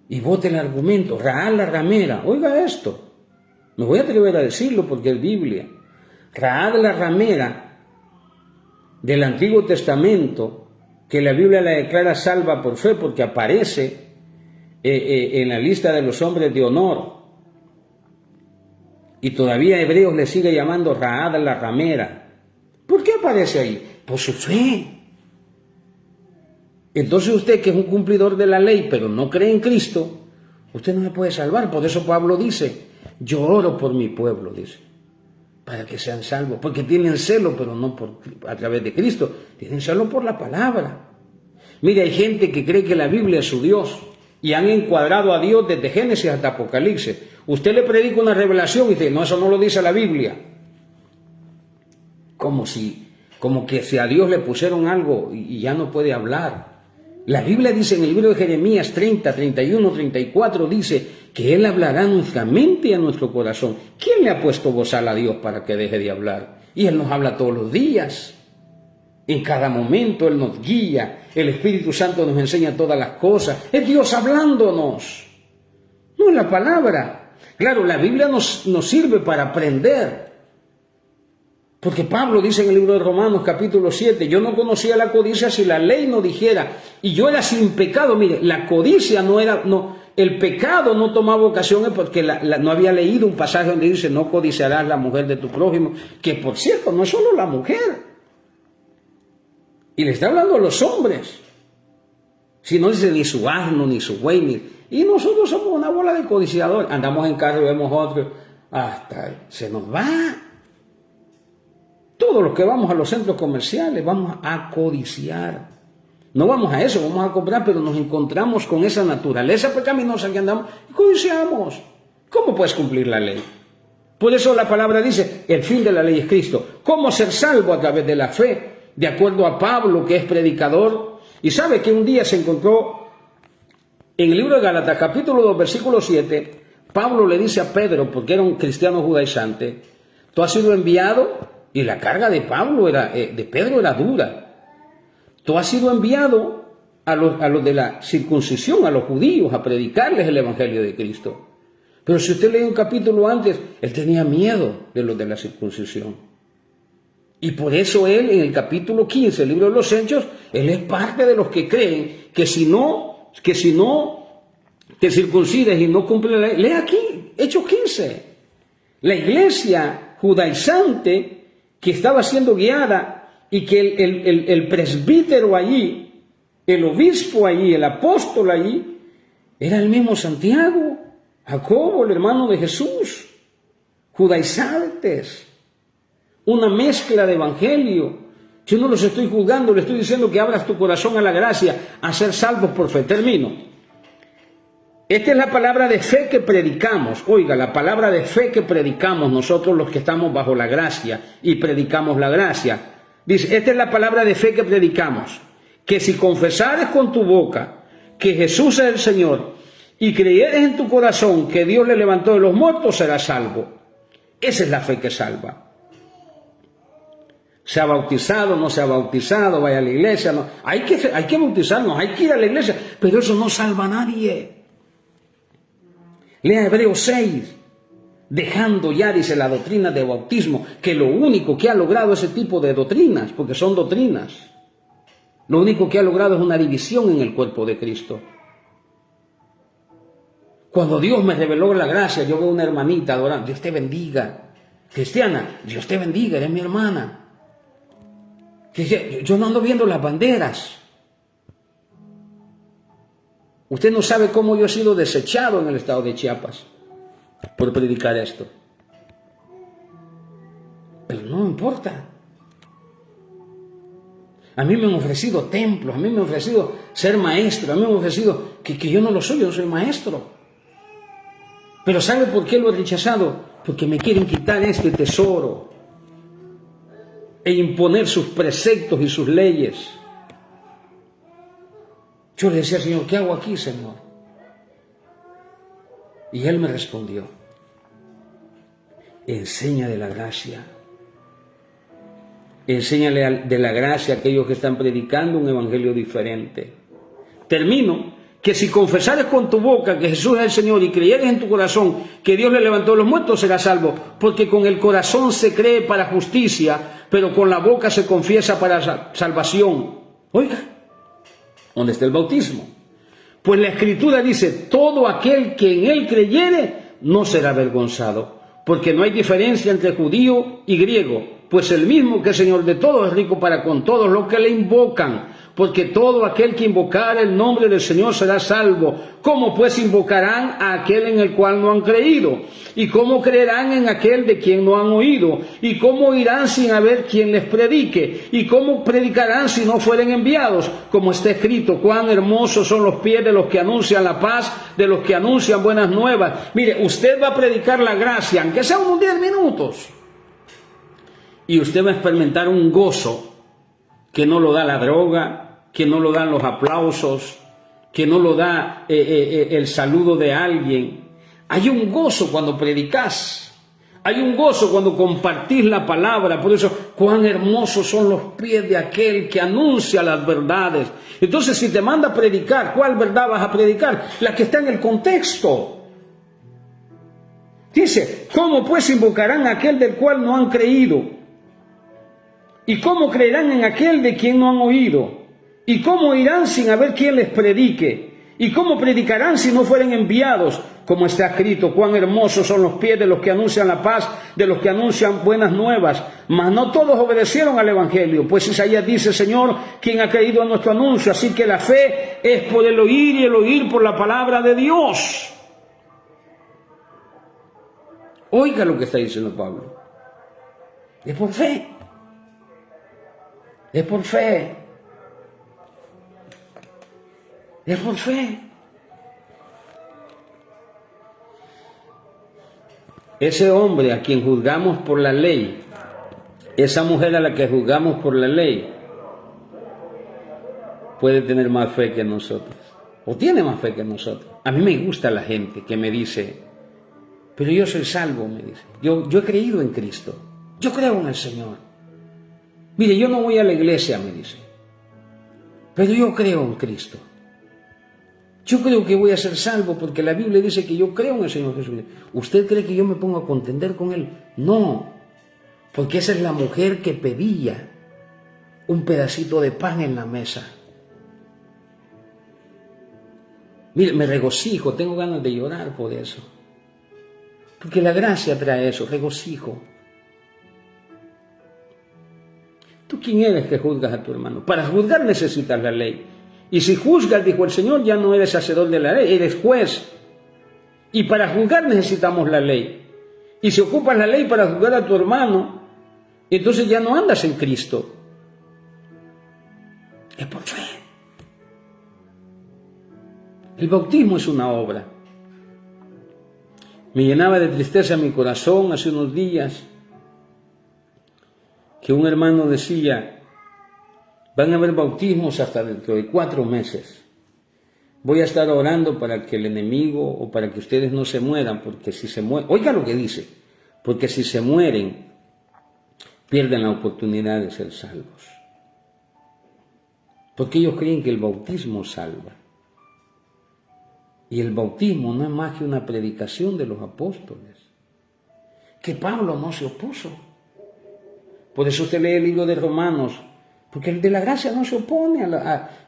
Y vote el argumento. Rahab la ramera. Oiga esto. Me voy a atrever a decirlo porque es Biblia. Rahab la ramera del Antiguo Testamento, que la Biblia la declara salva por fe porque aparece en la lista de los hombres de honor. Y todavía Hebreos le sigue llamando Rahab la ramera. ¿Por qué aparece ahí? Por su fe. Entonces usted, que es un cumplidor de la ley, pero no cree en Cristo, usted no se puede salvar. Por eso Pablo dice, yo oro por mi pueblo, dice, para que sean salvos. Porque tienen celo, pero no a través de Cristo. Tienen celo por la palabra. Mire, hay gente que cree que la Biblia es su Dios y han encuadrado a Dios desde Génesis hasta Apocalipsis. Usted le predica una revelación y dice, no, eso no lo dice la Biblia. Como que si a Dios le pusieron algo y ya no puede hablar. La Biblia dice en el libro de Jeremías 30, 31, 34, dice que Él hablará a nuestra mente y a nuestro corazón. ¿Quién le ha puesto bozal a Dios para que deje de hablar? Y Él nos habla todos los días. En cada momento Él nos guía. El Espíritu Santo nos enseña todas las cosas. Es Dios hablándonos. No es la palabra. Claro, la Biblia nos sirve para aprender. Porque Pablo dice en el libro de Romanos capítulo 7, yo no conocía la codicia si la ley no dijera, y yo era sin pecado. Mire, la codicia el pecado no tomaba ocasiones porque no había leído un pasaje donde dice, no codiciarás la mujer de tu prójimo, que por cierto, no es solo la mujer. Y le está hablando a los hombres. Si no dice ni su asno, ni su buey, y nosotros somos una bola de codiciadores. Andamos en carro y vemos otro, hasta se nos va. Todos los que vamos a los centros comerciales vamos a codiciar. No vamos a eso, vamos a comprar, pero nos encontramos con esa naturaleza pecaminosa que andamos y codiciamos. ¿Cómo puedes cumplir la ley? Por eso la palabra dice, el fin de la ley es Cristo. ¿Cómo ser salvo? A través de la fe, de acuerdo a Pablo, que es predicador. Y sabe que un día se encontró en el libro de Gálatas, capítulo 2, versículo 7, Pablo le dice a Pedro, porque era un cristiano judaizante, tú has sido enviado. Y la carga de Pedro era dura. Tú has sido enviado a los de la circuncisión, a los judíos, a predicarles el evangelio de Cristo. Pero si usted lee un capítulo antes, él tenía miedo de los de la circuncisión. Y por eso él, en el capítulo 15, el libro de los Hechos, él es parte de los que creen que si no te circuncides y no cumples la ley. Lee aquí, Hechos 15. La iglesia judaizante que estaba siendo guiada y que el presbítero allí, el obispo allí, el apóstol allí, era el mismo Santiago, Jacobo, el hermano de Jesús, judaizantes, una mezcla de evangelio. Yo no los estoy juzgando, le estoy diciendo que abras tu corazón a la gracia, a ser salvos por fe. Termino. Esta es la palabra de fe que predicamos. Oiga, la palabra de fe que predicamos nosotros los que estamos bajo la gracia y predicamos la gracia. Dice, esta es la palabra de fe que predicamos. Que si confesares con tu boca que Jesús es el Señor y creyeres en tu corazón que Dios le levantó de los muertos, serás salvo. Esa es la fe que salva. Se ha bautizado, no se ha bautizado, vaya a la iglesia. No. Hay que bautizarnos, hay que ir a la iglesia, pero eso no salva a nadie. Lea Hebreos 6, dejando ya, dice, la doctrina de bautismo, que lo único que ha logrado ese tipo de doctrinas, porque son doctrinas, lo único que ha logrado es una división en el cuerpo de Cristo. Cuando Dios me reveló la gracia, yo veo una hermanita adorando, Dios te bendiga. Cristiana, Dios te bendiga, eres mi hermana. Yo no ando viendo las banderas. Usted no sabe cómo yo he sido desechado en el estado de Chiapas por predicar esto. Pero no importa. A mí me han ofrecido templos, a mí me han ofrecido ser maestro, a mí me han ofrecido que yo no lo soy, yo no soy maestro. Pero ¿sabe por qué lo he rechazado? Porque me quieren quitar este tesoro e imponer sus preceptos y sus leyes. Yo le decía al Señor, ¿qué hago aquí, Señor? Y Él me respondió, enseña de la gracia. Enséñale de la gracia a aquellos que están predicando un evangelio diferente. Termino, que si confesares con tu boca que Jesús es el Señor y creyeres en tu corazón que Dios le levantó de los muertos, serás salvo, porque con el corazón se cree para justicia, pero con la boca se confiesa para salvación. Oiga, ¿dónde está el bautismo? Pues la Escritura dice, todo aquel que en él creyere no será avergonzado, porque no hay diferencia entre judío y griego, pues el mismo que es Señor de todos es rico para con todos los que le invocan, porque todo aquel que invocara el nombre del Señor será salvo. ¿Cómo pues invocarán a aquel en el cual no han creído? ¿Y cómo creerán en aquel de quien no han oído? ¿Y cómo irán sin haber quien les predique? ¿Y cómo predicarán si no fueren enviados? Como está escrito, cuán hermosos son los pies de los que anuncian la paz, de los que anuncian buenas nuevas. Mire, usted va a predicar la gracia, aunque sea unos 10 minutos. Y usted va a experimentar un gozo que no lo da la droga, que no lo dan los aplausos, que no lo da el saludo de alguien. Hay un gozo cuando predicas, hay un gozo cuando compartís la palabra. Por eso, cuán hermosos son los pies de aquel que anuncia las verdades. Entonces, si te manda a predicar, ¿cuál verdad vas a predicar? La que está en el contexto. Dice, ¿cómo pues invocarán a aquel del cual no han creído? ¿Y cómo creerán en aquel de quien no han oído? ¿Y cómo irán sin haber quien les predique? ¿Y cómo predicarán si no fueren enviados? Como está escrito, cuán hermosos son los pies de los que anuncian la paz, de los que anuncian buenas nuevas. Mas no todos obedecieron al evangelio, pues Isaías dice, Señor, ¿quién ha creído en nuestro anuncio? Así que la fe es por el oír y el oír por la palabra de Dios. Oiga lo que está diciendo Pablo. Es por fe. Es por fe. Es por fe. Ese hombre a quien juzgamos por la ley, esa mujer a la que juzgamos por la ley, puede tener más fe que nosotros. O tiene más fe que nosotros. A mí me gusta la gente que me dice, pero yo soy salvo, me dice. Yo he creído en Cristo. Yo creo en el Señor. Mire, yo no voy a la iglesia, me dice, pero yo creo en Cristo. Yo creo que voy a ser salvo porque la Biblia dice que yo creo en el Señor Jesús. ¿Usted cree que yo me pongo a contender con Él? No, porque esa es la mujer que pedía un pedacito de pan en la mesa. Mire, me regocijo, tengo ganas de llorar por eso. Porque la gracia trae eso, regocijo. ¿Tú quién eres que juzgas a tu hermano? Para juzgar necesitas la ley. Y si juzgas, dijo el Señor, ya no eres hacedor de la ley, eres juez. Y para juzgar necesitamos la ley. Y si ocupas la ley para juzgar a tu hermano, entonces ya no andas en Cristo. Es por fe. El bautismo es una obra. Me llenaba de tristeza mi corazón hace unos días que un hermano decía, van a haber bautismos hasta dentro de 4 meses. Voy a estar orando para que el enemigo o para que ustedes no se mueran, porque si se mueren, oiga lo que dice, porque si se mueren, pierden la oportunidad de ser salvos. Porque ellos creen que el bautismo salva. Y el bautismo no es más que una predicación de los apóstoles, que Pablo no se opuso. Por eso usted lee el libro de Romanos, porque el de la gracia no se opone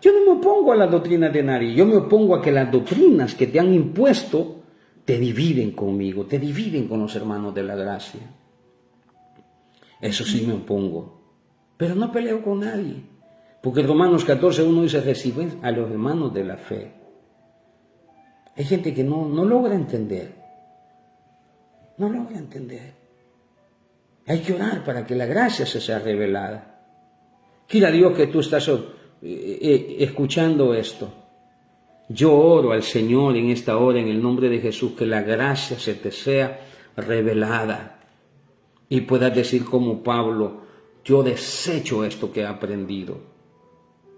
yo no me opongo a las doctrinas de nadie, yo me opongo a que las doctrinas que te han impuesto te dividen conmigo, te dividen con los hermanos de la gracia. Eso sí me opongo. Pero no peleo con nadie. Porque en Romanos 14:1 dice, reciben a los hermanos de la fe. Hay gente que no logra entender. No logra entender. Hay que orar para que la gracia se sea revelada. Quiera Dios que tú estás escuchando esto. Yo oro al Señor en esta hora, en el nombre de Jesús, que la gracia se te sea revelada. Y puedas decir como Pablo, yo desecho esto que he aprendido.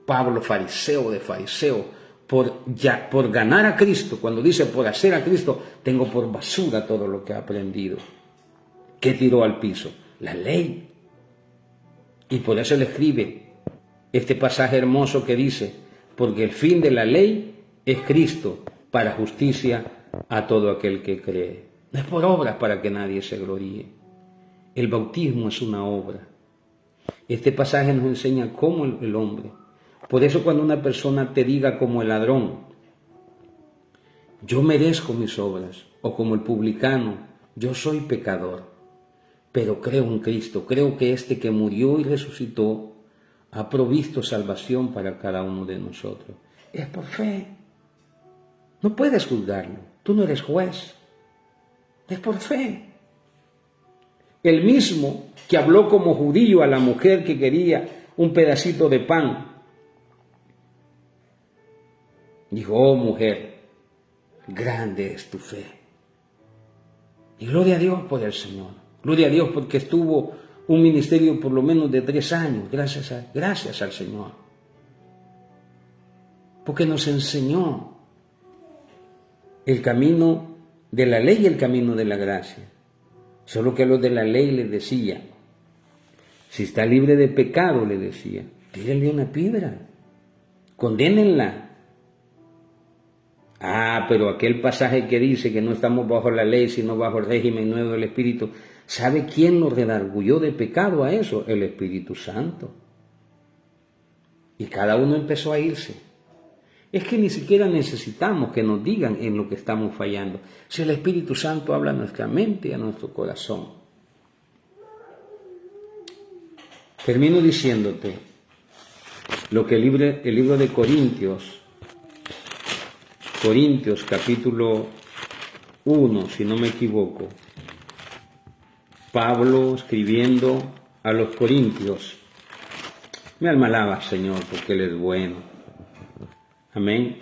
Pablo, fariseo de fariseo, por ganar a Cristo, cuando dice por hacer a Cristo, tengo por basura todo lo que he aprendido. ¿Qué tiró al piso? La ley. Y por eso le escribe este pasaje hermoso que dice, porque el fin de la ley es Cristo para justicia a todo aquel que cree. No es por obras para que nadie se gloríe. El bautismo es una obra. Este pasaje nos enseña cómo el hombre. Por eso cuando una persona te diga como el ladrón, yo merezco mis obras, o como el publicano, yo soy pecador, pero creo en Cristo, creo que este que murió y resucitó ha provisto salvación para cada uno de nosotros. Es por fe. No puedes juzgarlo, tú no eres juez. Es por fe. El mismo que habló como judío a la mujer que quería un pedacito de pan, dijo, oh mujer, grande es tu fe. Y gloria a Dios por el Señor. Gloria a Dios porque estuvo un ministerio por lo menos de 3 años, gracias al Señor. Porque nos enseñó el camino de la ley y el camino de la gracia. Solo que a los de la ley les decía, si está libre de pecado, le decía, tírenle una piedra, condénenla. Pero aquel pasaje que dice que no estamos bajo la ley, sino bajo el régimen nuevo del Espíritu, ¿sabe quién nos redarguyó de pecado a eso? El Espíritu Santo. Y cada uno empezó a irse. Es que ni siquiera necesitamos que nos digan en lo que estamos fallando. Si el Espíritu Santo habla a nuestra mente y a nuestro corazón. Termino diciéndote lo que el libro de Corintios capítulo 1, si no me equivoco, Pablo escribiendo a los Corintios. Mi alma alaba, Señor, porque Él es bueno. Amén.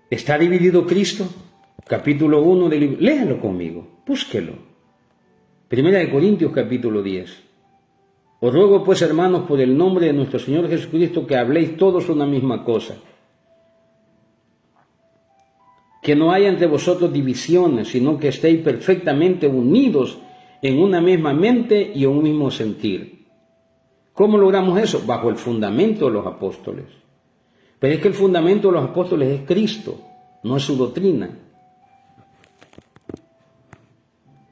¿Está dividido Cristo? Capítulo 1 del libro. Léalo conmigo, búsquelo. Primera de Corintios, capítulo 10. Os ruego pues, hermanos, por el nombre de nuestro Señor Jesucristo, que habléis todos una misma cosa. Que no haya entre vosotros divisiones, sino que estéis perfectamente unidos en una misma mente y en un mismo sentir. ¿Cómo logramos eso? Bajo el fundamento de los apóstoles. Pero es que el fundamento de los apóstoles es Cristo, no es su doctrina.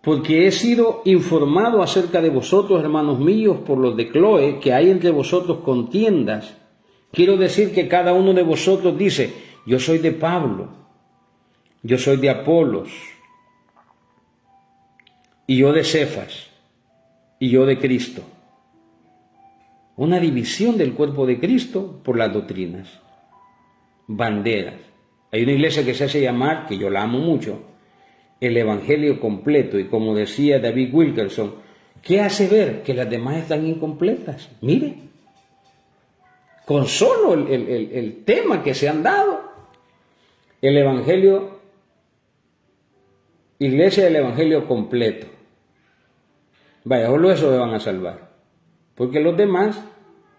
Porque he sido informado acerca de vosotros, hermanos míos, por los de Cloé, que hay entre vosotros contiendas. Quiero decir que cada uno de vosotros dice, yo soy de Pablo, yo soy de Apolos, y yo de Cefas, y yo de Cristo. Una división del cuerpo de Cristo por las doctrinas, banderas. Hay una iglesia que se hace llamar, que yo la amo mucho, el Evangelio completo, y como decía David Wilkerson, ¿qué hace ver? Que las demás están incompletas. Mire, con solo el tema que se han dado, el Evangelio, iglesia del Evangelio completo. Vaya, solo eso se van a salvar, porque los demás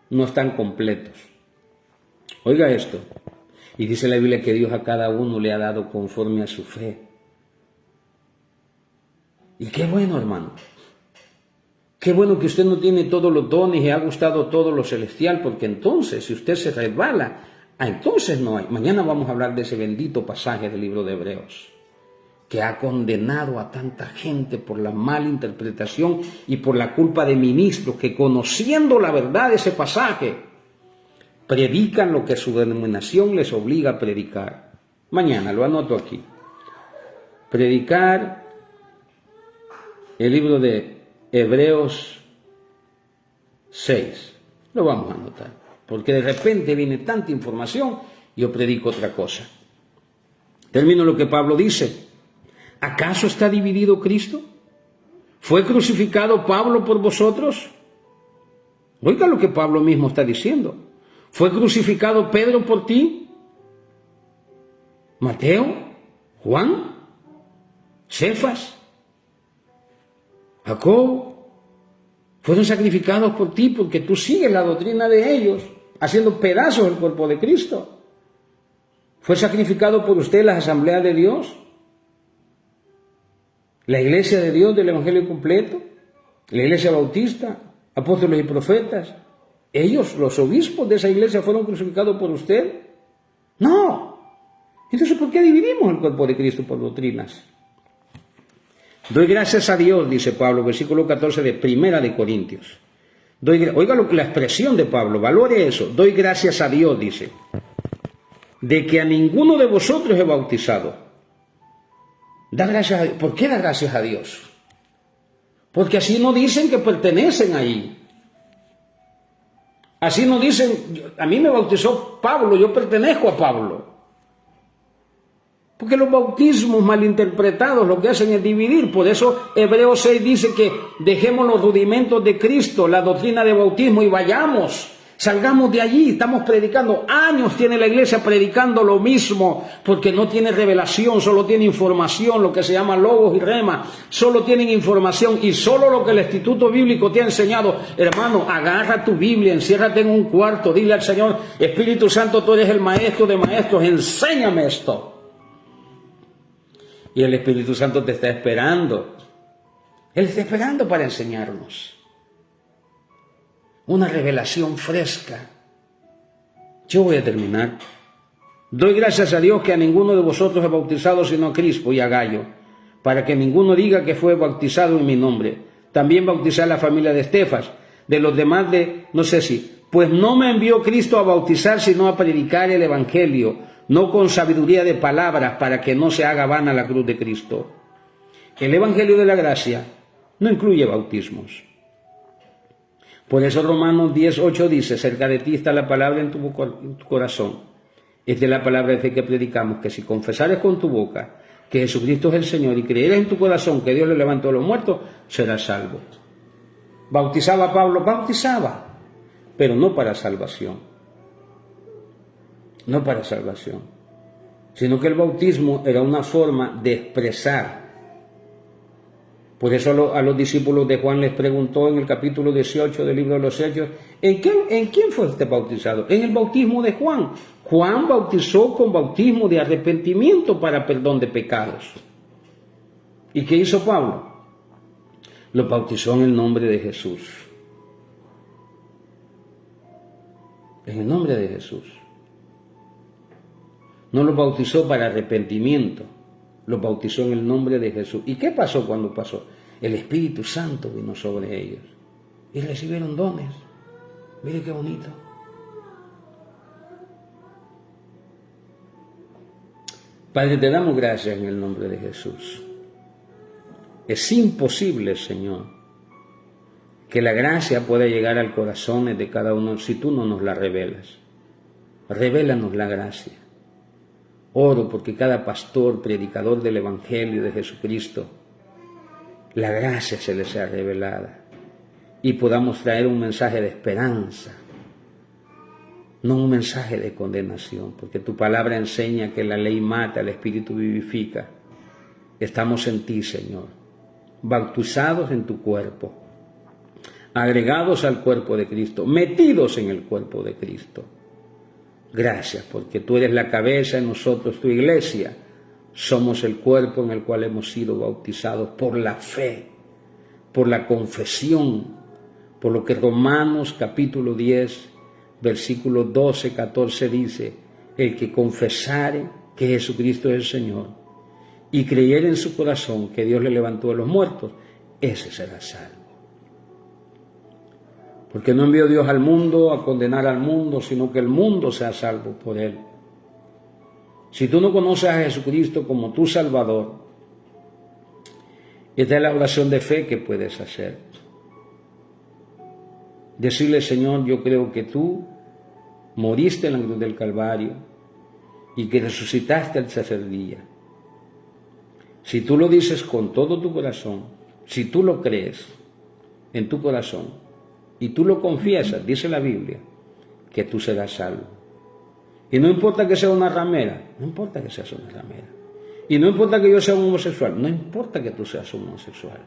no están completos. Oiga esto, y dice la Biblia que Dios a cada uno le ha dado conforme a su fe. Y qué bueno, hermano. Qué bueno que usted no tiene todos los dones y ha gustado todo lo celestial, porque entonces, si usted se resbala, entonces no hay. Mañana vamos a hablar de ese bendito pasaje del libro de Hebreos, que ha condenado a tanta gente por la mala interpretación y por la culpa de ministros que, conociendo la verdad de ese pasaje, predican lo que su denominación les obliga a predicar. Mañana, lo anoto aquí. Predicar el libro de Hebreos 6. Lo vamos a anotar, porque de repente viene tanta información y yo predico otra cosa. Termino lo que Pablo dice. ¿Acaso está dividido Cristo? ¿Fue crucificado Pablo por vosotros? Oiga lo que Pablo mismo está diciendo. ¿Fue crucificado Pedro por ti? ¿Mateo? ¿Juan? ¿Cefas? ¿Jacobo? Fueron sacrificados por ti porque tú sigues la doctrina de ellos, haciendo pedazos el cuerpo de Cristo. ¿Fue sacrificado por usted la asamblea de Dios? ¿La iglesia de Dios del Evangelio completo? ¿La iglesia bautista? ¿Apóstoles y profetas? ¿Ellos, los obispos de esa iglesia, fueron crucificados por usted? No. Entonces, ¿por qué dividimos el cuerpo de Cristo por doctrinas? Doy gracias a Dios, dice Pablo, versículo 14 de Primera de Corintios. Oiga la expresión de Pablo, valore eso. Doy gracias a Dios, dice, de que a ninguno de vosotros he bautizado. Da gracias a Dios. ¿Por qué da gracias a Dios? Porque así no dicen que pertenecen ahí. Así no dicen, a mí me bautizó Pablo, yo pertenezco a Pablo. Porque los bautismos malinterpretados lo que hacen es dividir. Por eso Hebreos 6 dice que dejemos los rudimentos de Cristo, la doctrina de bautismo, y vayamos. Salgamos de allí. Estamos predicando. Años tiene la iglesia predicando lo mismo, porque no tiene revelación, solo tiene información, lo que se llama logos y rema. Solo tienen información y solo lo que el Instituto Bíblico te ha enseñado. Hermano, agarra tu Biblia, enciérrate en un cuarto, dile al Señor, Espíritu Santo, tú eres el maestro de maestros, enséñame esto. Y el Espíritu Santo te está esperando. Él está esperando para enseñarnos. Una revelación fresca. Yo voy a terminar. Doy gracias a Dios que a ninguno de vosotros he bautizado sino a Crispo y a Gallo, para que ninguno diga que fue bautizado en mi nombre. También bauticé a la familia de Estefas. De los demás pues no me envió Cristo a bautizar sino a predicar el Evangelio, no con sabiduría de palabras, para que no se haga vana la cruz de Cristo. El Evangelio de la gracia no incluye bautismos. Por eso Romanos 10:8 dice, cerca de ti está la palabra en tu corazón. Esta es la palabra de fe que predicamos, que si confesares con tu boca que Jesucristo es el Señor y creyeres en tu corazón que Dios le levantó a los muertos, serás salvo. ¿Bautizaba Pablo? Bautizaba, pero no para salvación. No para salvación, sino que el bautismo era una forma de expresar. Por eso a los discípulos de Juan les preguntó en el capítulo 18 del libro de los Hechos, ¿en quién fue usted bautizado? En el bautismo de Juan. Juan bautizó con bautismo de arrepentimiento para perdón de pecados. ¿Y qué hizo Pablo? Lo bautizó en el nombre de Jesús. En el nombre de Jesús. No los bautizó para arrepentimiento, los bautizó en el nombre de Jesús. ¿Y qué pasó cuando pasó? El Espíritu Santo vino sobre ellos y recibieron dones. Mire qué bonito. Padre, te damos gracias en el nombre de Jesús. Es imposible, Señor, que la gracia pueda llegar al corazón de cada uno si tú no nos la revelas. Revélanos la gracia. Oro porque cada pastor, predicador del Evangelio de Jesucristo, la gracia se les sea revelada y podamos traer un mensaje de esperanza, no un mensaje de condenación, porque tu palabra enseña que la ley mata, el Espíritu vivifica. Estamos en ti, Señor, bautizados en tu cuerpo, agregados al cuerpo de Cristo, metidos en el cuerpo de Cristo. Gracias, porque tú eres la cabeza y nosotros, tu iglesia, somos el cuerpo en el cual hemos sido bautizados por la fe, por la confesión, por lo que Romanos capítulo 10, versículo 12, 14 dice, el que confesare que Jesucristo es el Señor y creyere en su corazón que Dios le levantó de los muertos, ese será salvo. Porque no envió Dios al mundo a condenar al mundo, sino que el mundo sea salvo por él. Si tú no conoces a Jesucristo como tu Salvador, Esta es la oración de fe que puedes hacer. Decirle, Señor, yo creo que tú moriste en la cruz del Calvario y que resucitaste al tercer día. Si tú lo dices con todo tu corazón, si tú lo crees en tu corazón y tú lo confiesas, dice la Biblia, que tú serás salvo. Y no importa que sea una ramera, no importa que seas una ramera. Y no importa que yo sea un homosexual, no importa que tú seas un homosexual.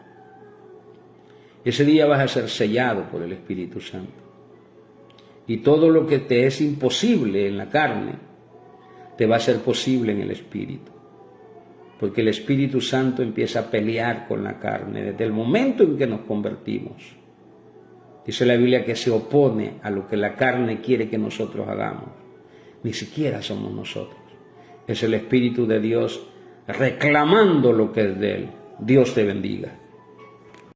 Ese día vas a ser sellado por el Espíritu Santo. Y todo lo que te es imposible en la carne, te va a ser posible en el Espíritu. Porque el Espíritu Santo empieza a pelear con la carne desde el momento en que nos convertimos. Dice la Biblia que se opone a lo que la carne quiere que nosotros hagamos. Ni siquiera somos nosotros. Es el Espíritu de Dios reclamando lo que es de Él. Dios te bendiga.